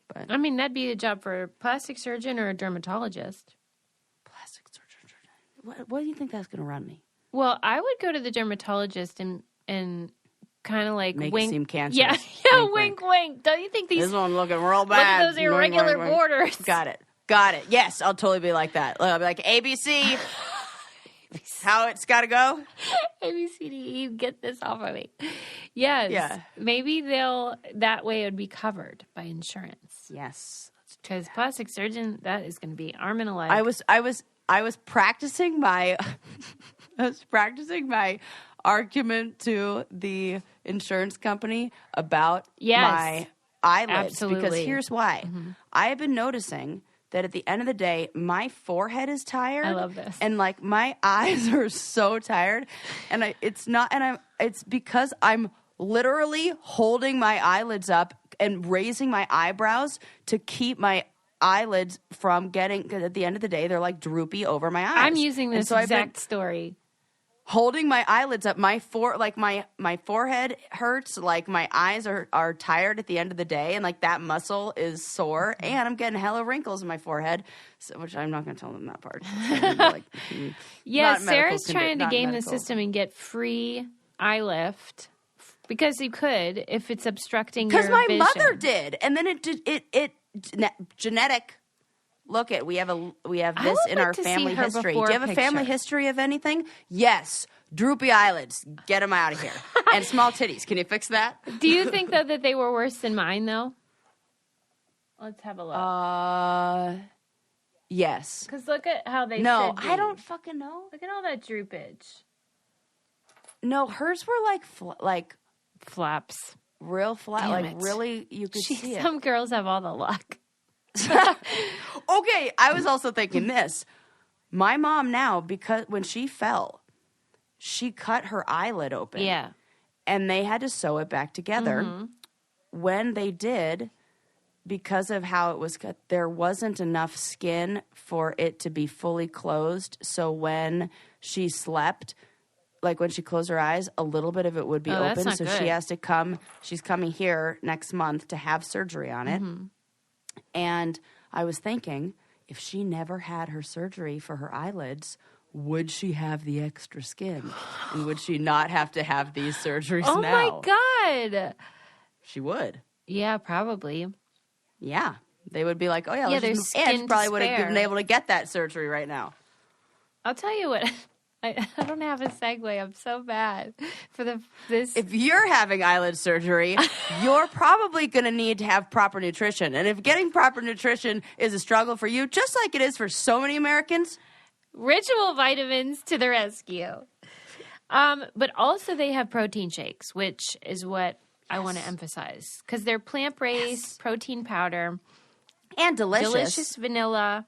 A: But
B: I mean, that'd be a job for a plastic surgeon or a dermatologist.
A: Plastic surgeon. What do you think that's going to run me?
B: Well, I would go to the dermatologist and kind of like
A: Make
B: wink.
A: it seem cancerous.
B: Yeah, wink. Don't you think these?
A: This one looking real bad.
B: Look at those irregular borders.
A: Got it. Yes, I'll totally be like that. I'll be like ABC. How it's got to go?
B: A, B, C, D, E, get this off of me. Yes.
A: Yeah.
B: Maybe that way it would be covered by insurance.
A: Yes.
B: Because plastic surgeon, that is going to be arm and a leg.
A: I was practicing my argument to the insurance company about my eyelids.
B: Absolutely.
A: Because here's why. Mm-hmm. I have been noticing that at the end of the day, my forehead is tired.
B: I love this.
A: And like my eyes are so tired. And it's because I'm literally holding my eyelids up and raising my eyebrows to keep my eyelids from getting, because at the end of the day, they're like droopy over my eyes.
B: I'm using this exact story.
A: Holding my eyelids up, my forehead hurts, like my eyes are tired at the end of the day, and like that muscle is sore, and I'm getting hella wrinkles in my forehead, which I'm not going to tell them that part.
B: Sarah's trying to game the system and get free eye lift because you could if it's obstructing your vision.
A: Because my mother did, and then it genetic. Look we have this in our family history. Do you have a family history of anything? Yes. Droopy eyelids. Get them out of here. And small titties. Can you fix that?
B: Do you think, though, that they were worse than mine, though? Let's have a look.
A: Yes.
B: Because look at how they
A: No,
B: should be.
A: I don't fucking know.
B: Look at all that droopage.
A: No, hers were like
B: flaps.
A: Real flat.
B: Damn
A: like
B: it.
A: really, you could see it.
B: Some girls have all the luck.
A: Okay, I was also thinking this. My mom now, because when she fell, she cut her eyelid open.
B: Yeah.
A: And they had to sew it back together. Mm-hmm. When they did, because of how it was cut, there wasn't enough skin for it to be fully closed. So when she slept, like when she closed her eyes, a little bit of it would be open.
B: That's not
A: so
B: good.
A: she has to come. She's coming here next month to have surgery on it. Mm-hmm. And I was thinking, if she never had her surgery for her eyelids, would she have the extra skin? And would she not have to have these surgeries now?
B: Oh, my God.
A: She would.
B: Yeah, probably.
A: Yeah. They would be like, oh, yeah,
B: there's
A: let's just, and probably would have
B: spare.
A: been able to get that surgery right now.
B: I'll tell you what. I don't have a segue. I'm so bad for this.
A: If you're having eyelid surgery, you're probably going to need to have proper nutrition. And if getting proper nutrition is a struggle for you, just like it is for so many Americans,
B: Ritual vitamins to the rescue. But also they have protein shakes, which is what I want to emphasize. Because they're plant-based protein powder.
A: and delicious.
B: Delicious vanilla.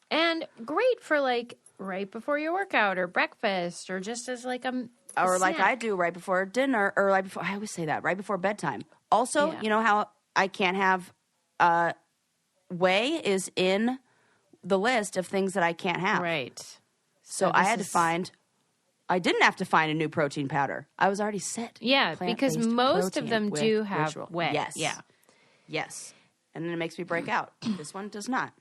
B: And great for like right before your workout or breakfast or just as like a
A: Or like
B: snack.
A: I do right before dinner, or right before, I always say that, right before bedtime. Also,
B: Yeah.
A: you know how I can't have whey is in the list of things that I can't have.
B: Right.
A: So I had to I didn't have to find a new protein powder. I was already set.
B: Yeah, because
A: Plant-based
B: most of
A: protein
B: them
A: with
B: do have
A: Ritual.
B: whey.
A: Yes.
B: Yeah.
A: Yes. And then it makes me break out. This one does not.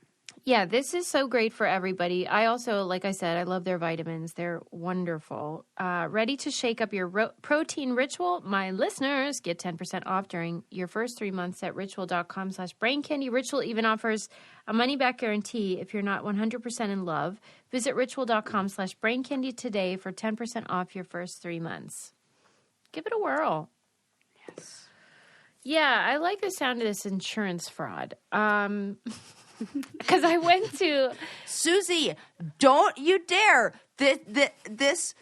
B: Yeah, this is so great for everybody. I also, like I said, I love their vitamins. They're wonderful. Ready to shake up your protein ritual? My listeners get 10% off during your first 3 months at ritual.com/braincandy. Ritual even offers a money-back guarantee if you're not 100% in love. Visit ritual.com/braincandy today for 10% off your first 3 months. Give it a whirl.
A: Yes.
B: Yeah, I like the sound of this insurance fraud. Because I went to...
A: Susie, don't you dare. This,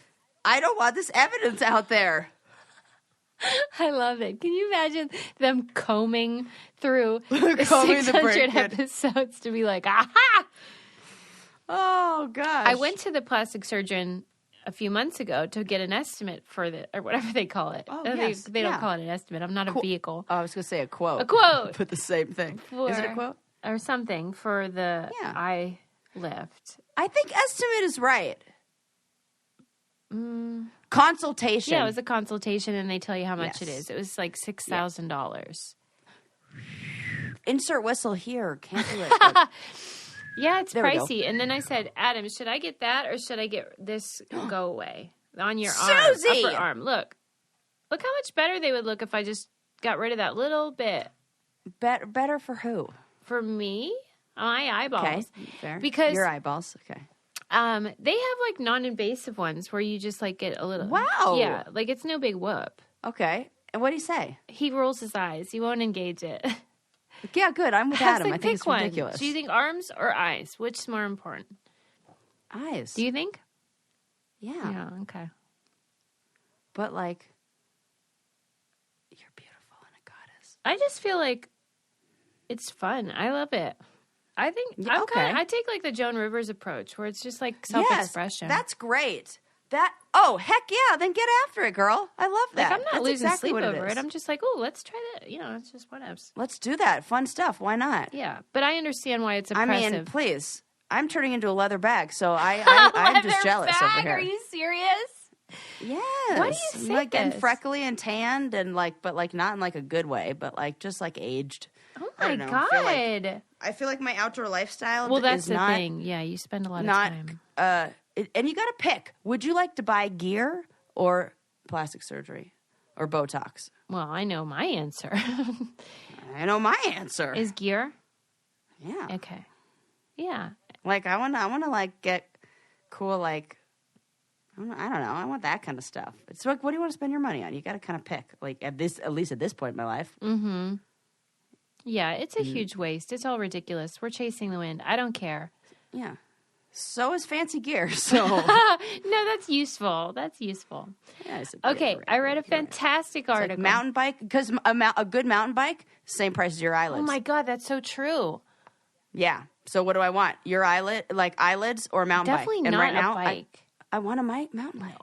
A: I don't want this evidence out there.
B: I love it. Can you imagine them combing through
A: Combing the
B: 600
A: break-in.
B: episodes to be like, aha!
A: Oh, gosh.
B: I went to the plastic surgeon a few months ago to get an estimate for the, or whatever they call it.
A: Oh,
B: They-
A: yes,
B: they don't
A: yeah.
B: call it an estimate. I'm not a vehicle.
A: Oh, I was going to say a quote.
B: A quote.
A: But the same thing. Is it a quote?
B: Or something for the
A: Yeah.
B: eye lift.
A: I think estimate is right. Consultation.
B: Yeah, it was a consultation and they tell you how much it
A: Yes.
B: is. It was like $6,000.
A: Insert whistle here. Can't do it. but-
B: Yeah, it's
A: There we go.
B: pricey. And then I said, Adam, should I get that or should I get this go away on your
A: Susie!
B: upper arm? Look how much better they would look if I just got rid of that little bit.
A: better for who?
B: For me, my eyeballs.
A: Okay, fair.
B: Because
A: your eyeballs. Okay.
B: they have like non-invasive ones where you just like get a little.
A: Wow.
B: Yeah, like it's no big whoop.
A: Okay. And what do you say?
B: He rolls his eyes. He won't engage it.
A: Yeah, good. I'm with
B: I was
A: Adam.
B: like,
A: I think
B: pick
A: it's
B: one.
A: ridiculous.
B: Do you think arms or eyes? Which is more important?
A: Eyes.
B: Do you think?
A: Yeah.
B: Yeah. Okay.
A: But like, you're beautiful and a goddess.
B: I just feel like it's fun. I love it. I think
A: Yeah, okay.
B: I take like the Joan Rivers approach where it's just like self-expression.
A: Yes, that's great. Oh, heck yeah. Then get after it, girl. I love that.
B: like I'm not
A: That's
B: losing
A: exactly
B: sleep
A: what
B: over
A: is.
B: it. I'm just like, oh, let's try that. You know, it's just whatevs.
A: Let's do that. Fun stuff. Why not?
B: Yeah, but I understand why it's
A: I
B: oppressive.
A: mean, please. I'm turning into a leather bag, so I'm just
B: Leather
A: jealous
B: bag?
A: over here.
B: Are you serious?
A: Yes.
B: Why do you say
A: like and
B: this?
A: freckly and tanned and like, but like not in like a good way, but like just like aged.
B: Oh
A: I
B: my
A: don't know.
B: god.
A: I feel like my outdoor lifestyle.
B: Well, that's
A: is
B: the
A: not,
B: thing. Yeah, you spend a lot
A: Not
B: of time.
A: and you got to pick. Would you like to buy gear or plastic surgery or Botox?
B: Well, I know my answer.
A: I know my answer.
B: Is gear?
A: Yeah.
B: Okay. Yeah.
A: Like I want to like get cool like I don't know. I want that kind of stuff. It's like, what do you want to spend your money on? You got to kind of pick. Like at least at this point in my life.
B: Mm-hmm. Yeah, it's a huge waste. It's all ridiculous. We're chasing the wind. I don't care.
A: Yeah. So is fancy gear. So
B: No, that's useful. That's useful.
A: yeah, it's
B: Okay, I read a fantastic
A: like
B: article.
A: mountain bike because a good mountain bike same price as your eyelids.
B: Oh my god, that's so true.
A: Yeah. So what do I want? Your eyelids or a mountain
B: Definitely
A: bike? And
B: not
A: right now,
B: a bike.
A: I want a mountain bike.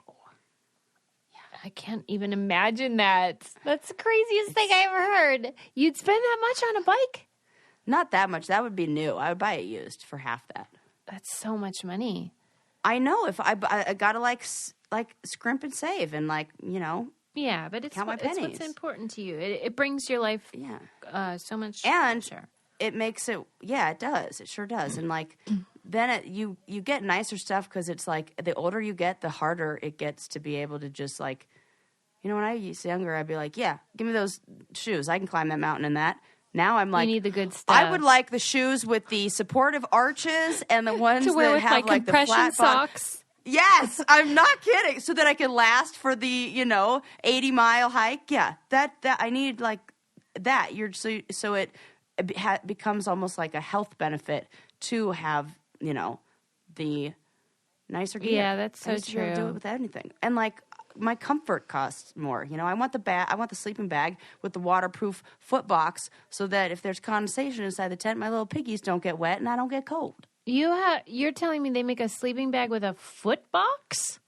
B: I can't even imagine that. That's the craziest thing I ever heard. You'd spend that much on a bike?
A: Not that much. That would be new. I would buy it used for half that.
B: That's so much money.
A: I know. If I gotta like scrimp and save and like
B: Yeah, but it's
A: Count my
B: it's what's
A: pennies.
B: important to you. It brings your life
A: yeah.
B: so much
A: And
B: pleasure.
A: it makes it. Yeah, it does. It sure does. And like then you get nicer stuff because it's like the older you get, the harder it gets to be able to just like when I was younger, I'd be like, yeah, give me those shoes. I can climb that mountain in that. Now I'm like,
B: you need the good stuff.
A: I would like the shoes with the supportive arches and the ones
B: to wear
A: that
B: with
A: have like the
B: compression
A: flat bottom.
B: socks.
A: Yes, I'm not kidding. So that I can last for the 80-mile hike. Yeah, that I need like that. So it becomes almost like a health benefit to have the nicer gear.
B: Yeah, that's so
A: I just be able to do
B: true.
A: it with anything, and like my comfort costs more. I want the sleeping bag with the waterproof foot box, so that if there's condensation inside the tent, my little piggies don't get wet and I don't get cold.
B: You're telling me they make a sleeping bag with a foot box?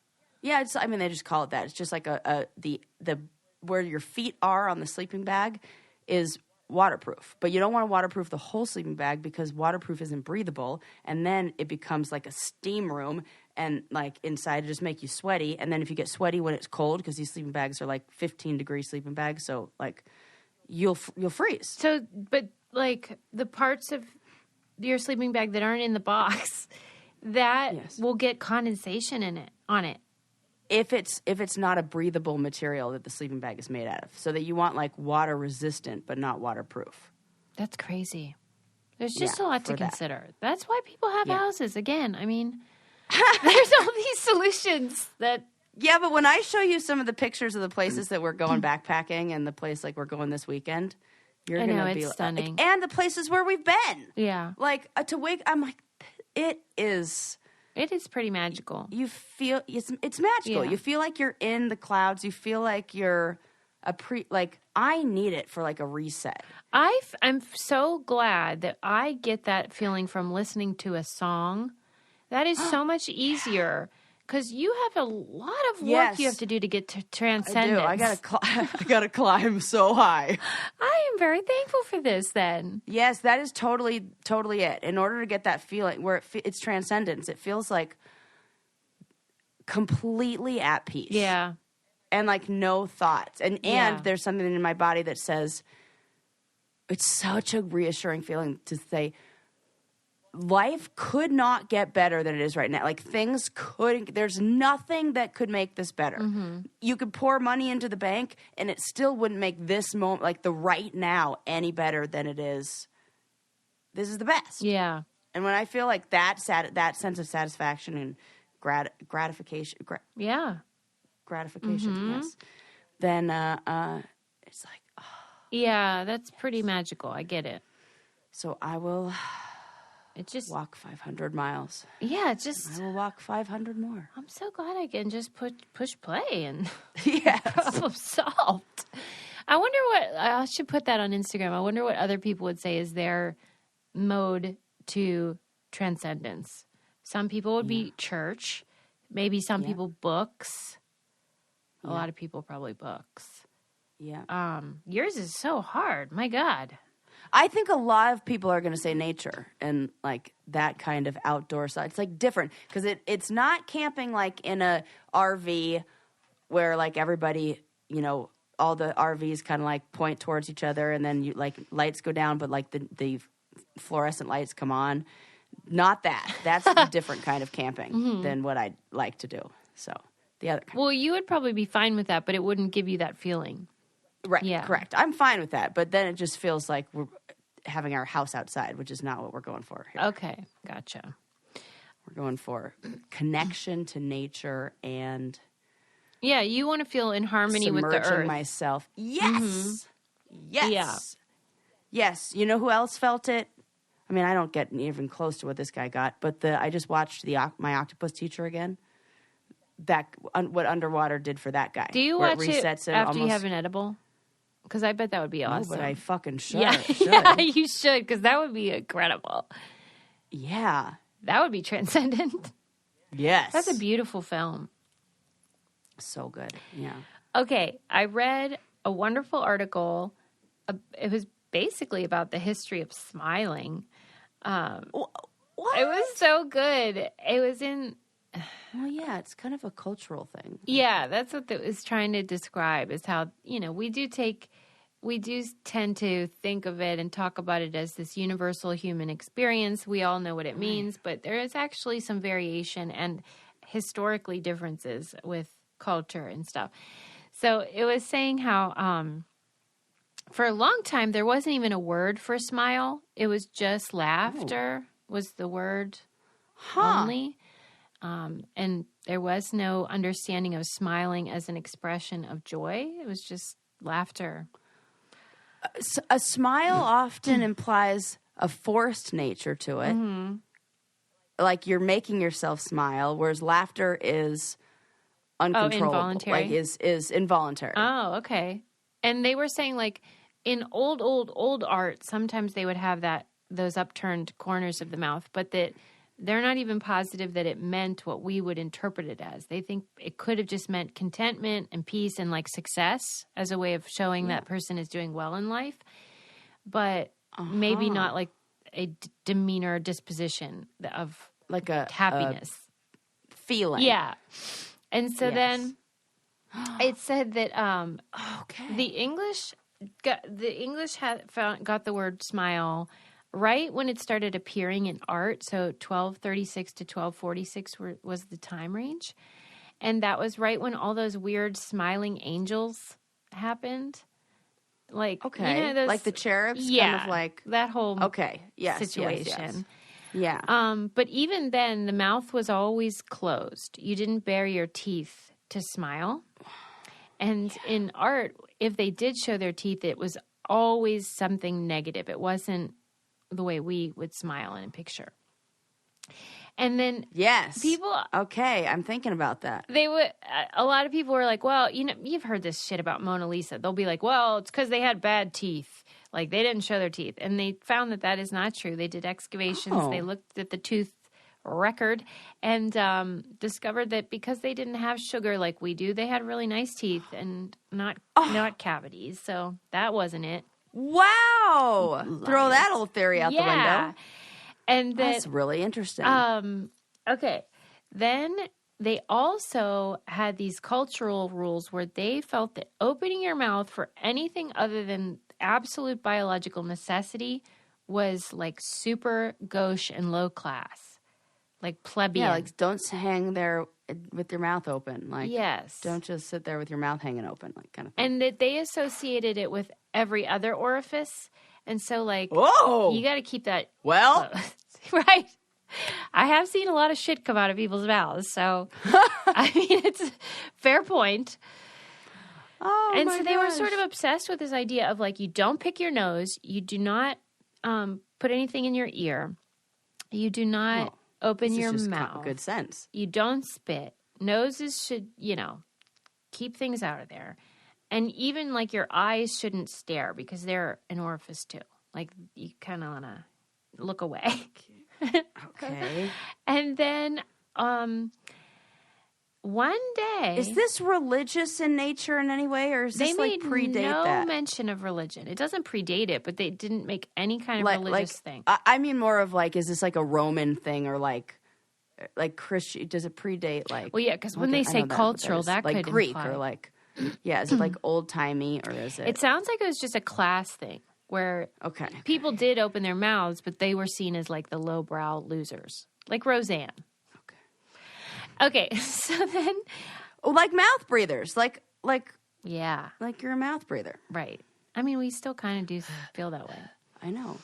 A: Yeah, they just call it that. It's just like the where your feet are on the sleeping bag is waterproof, but you don't want to waterproof the whole sleeping bag because waterproof isn't breathable, and then it becomes like a steam room, and like inside it just make you sweaty, and then if you get sweaty when it's cold, because these sleeping bags are like 15-degree sleeping bags, so like you'll freeze.
B: So, but like the parts of your sleeping bag that aren't in the box, that will get condensation on it.
A: If it's not a breathable material that the sleeping bag is made out of, so that you want like water resistant but not waterproof.
B: That's crazy. There's just a lot to consider. That's why people have houses. Again, there's all these solutions that.
A: Yeah, but when I show you some of the pictures of the places that we're going backpacking and the place like we're going this weekend, you're gonna be
B: stunning.
A: and the places where we've been.
B: Yeah,
A: like to wake. I'm like, it is.
B: It is pretty magical.
A: You feel it's magical.
B: Yeah.
A: You feel like you're in the clouds. You feel like you're I need it for like a reset.
B: I'm so glad that I get that feeling from listening to a song. That is so much easier because you have a lot of work you have to do to get to transcendence.
A: I do. I gotta climb so high.
B: I am very thankful for this then.
A: Yes, that is totally it. In order to get that feeling where it's transcendence, it feels like completely at peace.
B: Yeah.
A: And like no thoughts. And there's something in my body that says, it's such a reassuring feeling to say, life could not get better than it is right now. Like there's nothing that could make this better. Mm-hmm. You could pour money into the bank and it still wouldn't make this moment, like the right now, any better than it is. This is the best.
B: Yeah.
A: And when I feel like that sense of satisfaction and gratification,
B: mm-hmm.
A: yes, then it's like, oh.
B: Yeah, that's pretty magical. I get it.
A: So I will walk 500 miles.
B: Yeah,
A: I will walk 500 more.
B: I'm so glad I can just push play and
A: problem
B: solved. I wonder I should put that on Instagram. I wonder what other people would say is their mode to transcendence. Some people would be church. Maybe some people books. A lot of people probably books.
A: Yeah.
B: Yours is so hard. My God.
A: I think a lot of people are going to say nature and like that kind of outdoor side. It's like different because it's not camping like in a RV where like everybody, all the RVs kind of like point towards each other and then you like lights go down, but like the fluorescent lights come on. Not that. That's a different kind of camping than what I'd like to do. So the other kind.
B: Well, you would probably be fine with that, but it wouldn't give you that feeling.
A: Right.
B: Yeah.
A: Correct. I'm fine with that, but then it just feels like we're having our house outside, which is not what we're going for here.
B: Okay. Gotcha.
A: We're going for connection to nature and
B: you want to feel in harmony with the earth.
A: Myself. Yes. Mm-hmm. Yes.
B: Yeah.
A: Yes. You know who else felt it? I mean, I don't get even close to what this guy got, but I just watched my octopus teacher again. What underwater did for that guy.
B: Do you watch it after you have an edible? Because I bet that would be awesome.
A: No, but I fucking should.
B: Yeah, you should, because that would be incredible.
A: Yeah.
B: That would be transcendent.
A: Yes.
B: That's a beautiful film.
A: So good. Yeah.
B: Okay, I read a wonderful article. It was basically about the history of smiling.
A: What?
B: It was so good. It was in...
A: Well, yeah, it's kind of a cultural thing.
B: Yeah, that's what it was trying to describe, is how, we do tend to think of it and talk about it as this universal human experience. We all know what it means, but there is actually some variation and historically differences with culture and stuff. So it was saying how for a long time, there wasn't even a word for smile. It was just laughter was the word only. And there was no understanding of smiling as an expression of joy. It was just laughter.
A: A smile often implies a forced nature to it. Mm-hmm. Like you're making yourself smile, whereas laughter is uncontrollable.
B: Involuntary?
A: Like is involuntary.
B: Oh, okay. And they were saying like in old art, sometimes they would have those upturned corners of the mouth, but that they're not even positive that it meant what we would interpret it as. They think it could have just meant contentment and peace and like success as a way of showing that person is doing well in life, but maybe not like a demeanor or disposition of
A: like a
B: happiness
A: feeling.
B: Yeah. And so then it said that the English got the word smile right when it started appearing in art. So 1236 to 1246 was the time range. And that was right when all those weird smiling angels happened. Like, those,
A: like the cherubs?
B: Yeah.
A: Kind of like
B: that whole
A: Yes.
B: situation.
A: Yeah.
B: But even then, the mouth was always closed. You didn't bare your teeth to smile. And in art, if they did show their teeth, it was always something negative. It wasn't the way we would smile in a picture. And then people...
A: Okay, I'm thinking about that.
B: A lot of people were like, well, you've heard this shit about Mona Lisa. They'll be like, well, it's because they had bad teeth. Like, they didn't show their teeth. And they found that is not true. They did excavations.
A: Oh.
B: They looked at the tooth record and discovered that because they didn't have sugar like we do, they had really nice teeth and not cavities. So that wasn't it.
A: Wow. Throw that old theory out the window.
B: And
A: that's really interesting.
B: Okay. Then they also had these cultural rules where they felt that opening your mouth for anything other than absolute biological necessity was like super gauche and low class, like plebeian.
A: Yeah, like don't hang there with your mouth open. Like,
B: yes.
A: Don't just sit there with your mouth hanging open, like kind of thing.
B: And that they associated it with every other orifice. And so, like, you got to keep that.
A: Well,
B: right. I have seen a lot of shit come out of people's mouths. So, I mean, it's a fair point. And so they were sort of obsessed with this idea of, like, you don't pick your nose. You do not put anything in your ear. You do not open your mouth.
A: Good sense.
B: You don't spit. Noses should, keep things out of there. And even, like, your eyes shouldn't stare because they're an orifice, too. Like, you kind of want to look away.
A: Okay.
B: And then one day...
A: Is this religious in nature in any way, or is this, like, predate that?
B: They made no mention of religion. It doesn't predate it, but they didn't make any kind of religious thing.
A: I mean more of, like, is this, like, a Roman thing or, like Christian? Does it predate, like...
B: Well, yeah, because when they say cultural, that
A: like
B: could
A: Greek
B: imply.
A: or, like... Yeah, is it, like, old-timey, or is it...
B: It sounds like it was just a class thing where people did open their mouths, but they were seen as, like, the lowbrow losers. Like Roseanne. Okay, so then...
A: like mouth breathers. Like...
B: Yeah.
A: Like you're a mouth breather.
B: Right. I mean, we still kind of do feel that way.
A: I know.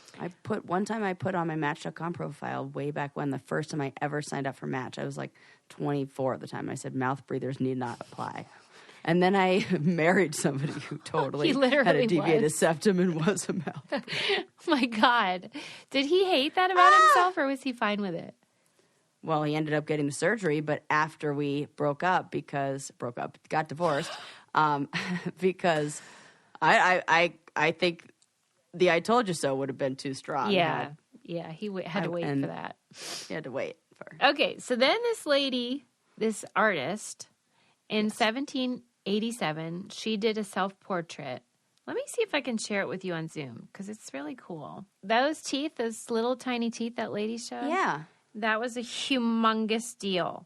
A: One time I put on my Match.com profile way back when, the first time I ever signed up for Match. I was like 24 at the time. I said, mouth breathers need not apply. And then I married somebody who totally had a deviated septum and was a mouth breather.
B: My God. Did he hate that about himself, or was he fine with it?
A: Well, he ended up getting the surgery, but after we got divorced, because I think the "I told you so" would have been too strong.
B: Yeah, he had to wait for that.
A: He had to wait for.
B: Okay, so then this lady, this artist, in 1787, she did a self-portrait. Let me see if I can share it with you on Zoom, because it's really cool. Those teeth, those little tiny teeth that lady showed.
A: Yeah.
B: That was a humongous deal.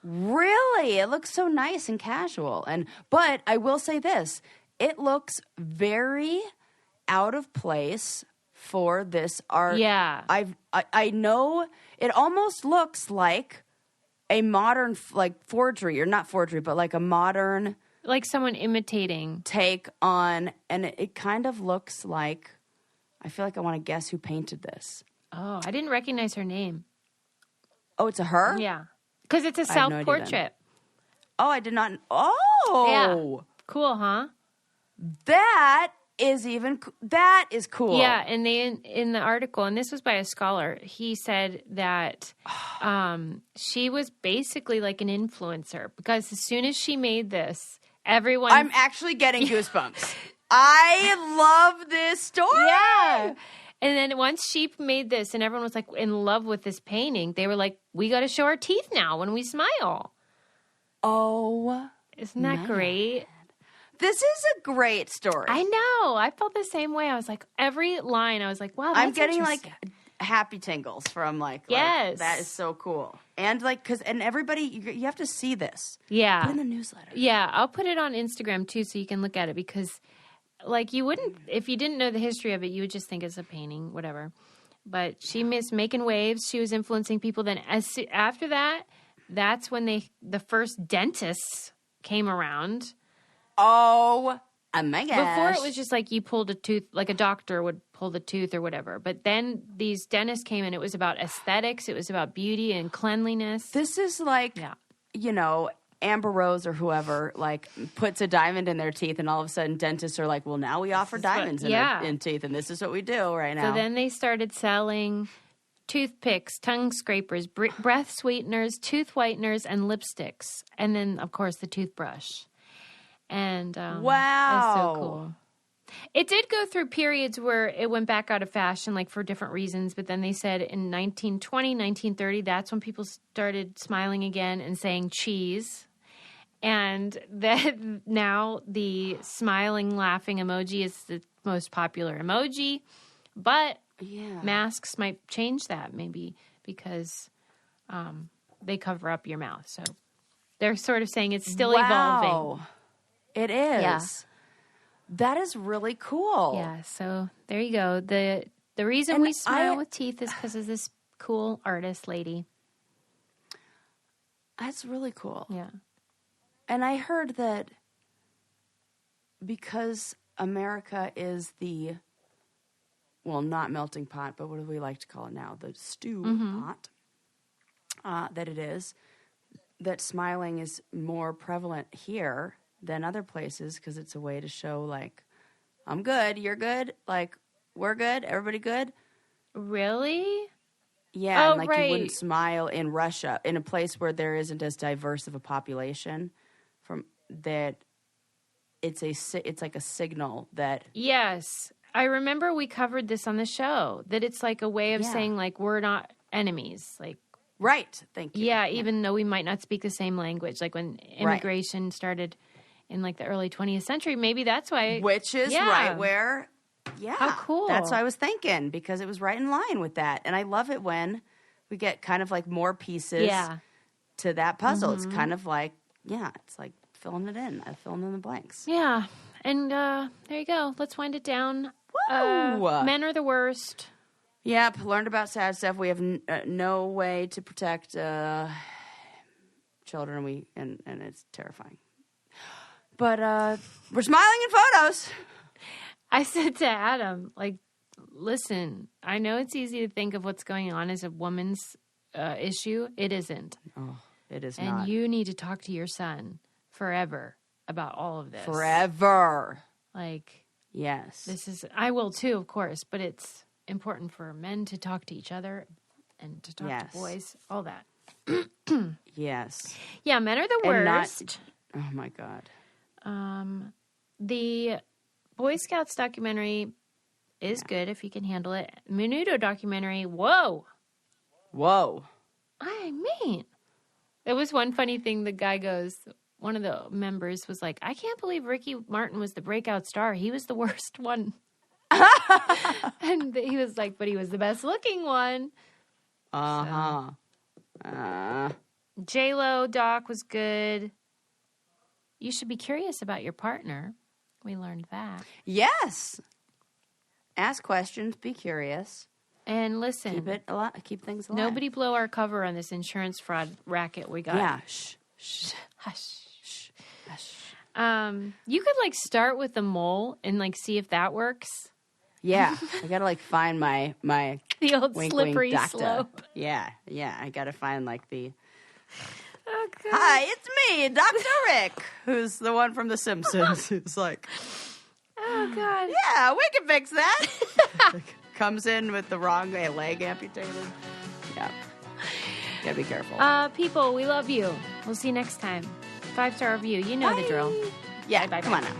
A: Really? It looks so nice and casual. But I will say this. It looks very out of place for this art.
B: Yeah.
A: I know it almost looks like a modern, like, forgery, or not forgery, but like a modern
B: like someone imitating.
A: take on, and it kind of looks like, I feel like I want to guess who painted this.
B: Oh, I didn't recognize her name.
A: Oh, it's a her?
B: Yeah. Because it's a
A: I have no idea
B: self-portrait.
A: Oh, I did not. Oh.
B: Yeah. Cool, huh?
A: That is cool.
B: Yeah, and they in the article, and this was by a scholar, he said that she was basically like an influencer because as soon as she made this, everyone...
A: I'm actually getting goosebumps. I love this story.
B: Yeah. And then once she made this and everyone was like in love with this painting, they were like, we got to show our teeth now when we smile.
A: Oh.
B: Isn't that great?
A: This is a great story.
B: I know. I felt the same way. I was like, every line, I was like, wow, that's
A: I'm getting like
B: interesting.
A: happy tingles from like,
B: Yes.
A: that is so cool. And like, and everybody, you have to see this.
B: Yeah.
A: Put in the newsletter.
B: Yeah. I'll put it on Instagram too so you can look at it because like you wouldn't, if you didn't know the history of it, you would just think it's a painting, whatever. But she missed making waves. She was influencing people. Then after that, that's when the first dentists came around.
A: Oh my gosh.
B: Before it was just like you pulled a tooth, like a doctor would pull the tooth or whatever. But then these dentists came and it was about aesthetics. It was about beauty and cleanliness.
A: This is like, you know, Amber Rose or whoever like puts a diamond in their teeth and all of a sudden dentists are like, well, now we offer diamonds in teeth and this is what we do right now.
B: So then they started selling toothpicks, tongue scrapers, breath sweeteners, tooth whiteners, and lipsticks. And then, of course, the toothbrush. And
A: wow,
B: it's so cool. It did go through periods where it went back out of fashion, like for different reasons. But then they said in 1920, 1930, that's when people started smiling again and saying cheese. And that now the smiling, laughing emoji is the most popular emoji. But masks might change that maybe because they cover up your mouth. So they're sort of saying it's still evolving.
A: It is. Yeah. That is really cool.
B: Yeah, so there you go. The reason we smile with teeth is because of this cool artist lady.
A: That's really cool.
B: Yeah.
A: And I heard that because America is the, well, not melting pot, but what do we like to call it now? The stew pot, that it is, that smiling is more prevalent here than other places because it's a way to show like, I'm good, you're good, like we're good, everybody good.
B: Really?
A: Yeah, and like you wouldn't smile in Russia, in a place where there isn't as diverse of a population. From that, it's like a signal that.
B: Yes, I remember we covered this on the show. That it's like a way of saying like we're not enemies, like.
A: Right. Thank you.
B: Yeah, even though we might not speak the same language, like when immigration started in like the early 20th century, maybe that's why.
A: Which is right where,
B: How cool.
A: That's what I was thinking because it was right in line with that. And I love it when we get kind of like more pieces to that puzzle. It's kind of like, it's like filling it in, filling in the blanks.
B: Yeah. And there you go. Let's wind it down. Men are the worst.
A: Yep, learned about sad stuff. We have no way to protect children, and it's terrifying. But we're smiling in photos.
B: I said to Adam, like, listen, I know it's easy to think of what's going on as a woman's issue. It isn't.
A: Oh, it is
B: not.
A: And
B: you need to talk to your son forever about all of this.
A: Forever.
B: Like,
A: yes.
B: This is, I will too, of course, but it's important for men to talk to each other and to talk to boys, all that.
A: Yes.
B: Yeah, men are the worst.
A: Oh my God.
B: The Boy Scouts documentary is good if you can handle it. Menudo documentary, whoa. I mean, there was one funny thing. The guy goes, one of the members was like, I can't believe Ricky Martin was the breakout star. He was the worst one. And he was like, but he was the best looking one. J-Lo doc was good. You should be curious about your partner. We learned that.
A: Yes. Ask questions. Be curious.
B: And listen.
A: Keep things alive.
B: Nobody blow our cover on this insurance fraud racket we got.
A: Yeah. Shh.
B: Hush. You could like start with the mole and like see if that works.
A: Yeah, I gotta like find my
B: The old
A: wink,
B: slippery
A: wink, doctor.
B: slope.
A: Yeah, I gotta find like the.
B: Oh, God.
A: Hi, it's me, Dr. Rick, who's the one from The Simpsons. Who's like,
B: Oh, God.
A: yeah, we can fix that. Comes in with the wrong leg amputated. Yeah, gotta be careful.
B: People, we love you. We'll see you next time. 5-star review. You know the drill.
A: Yeah,
B: Bye,
A: come on now.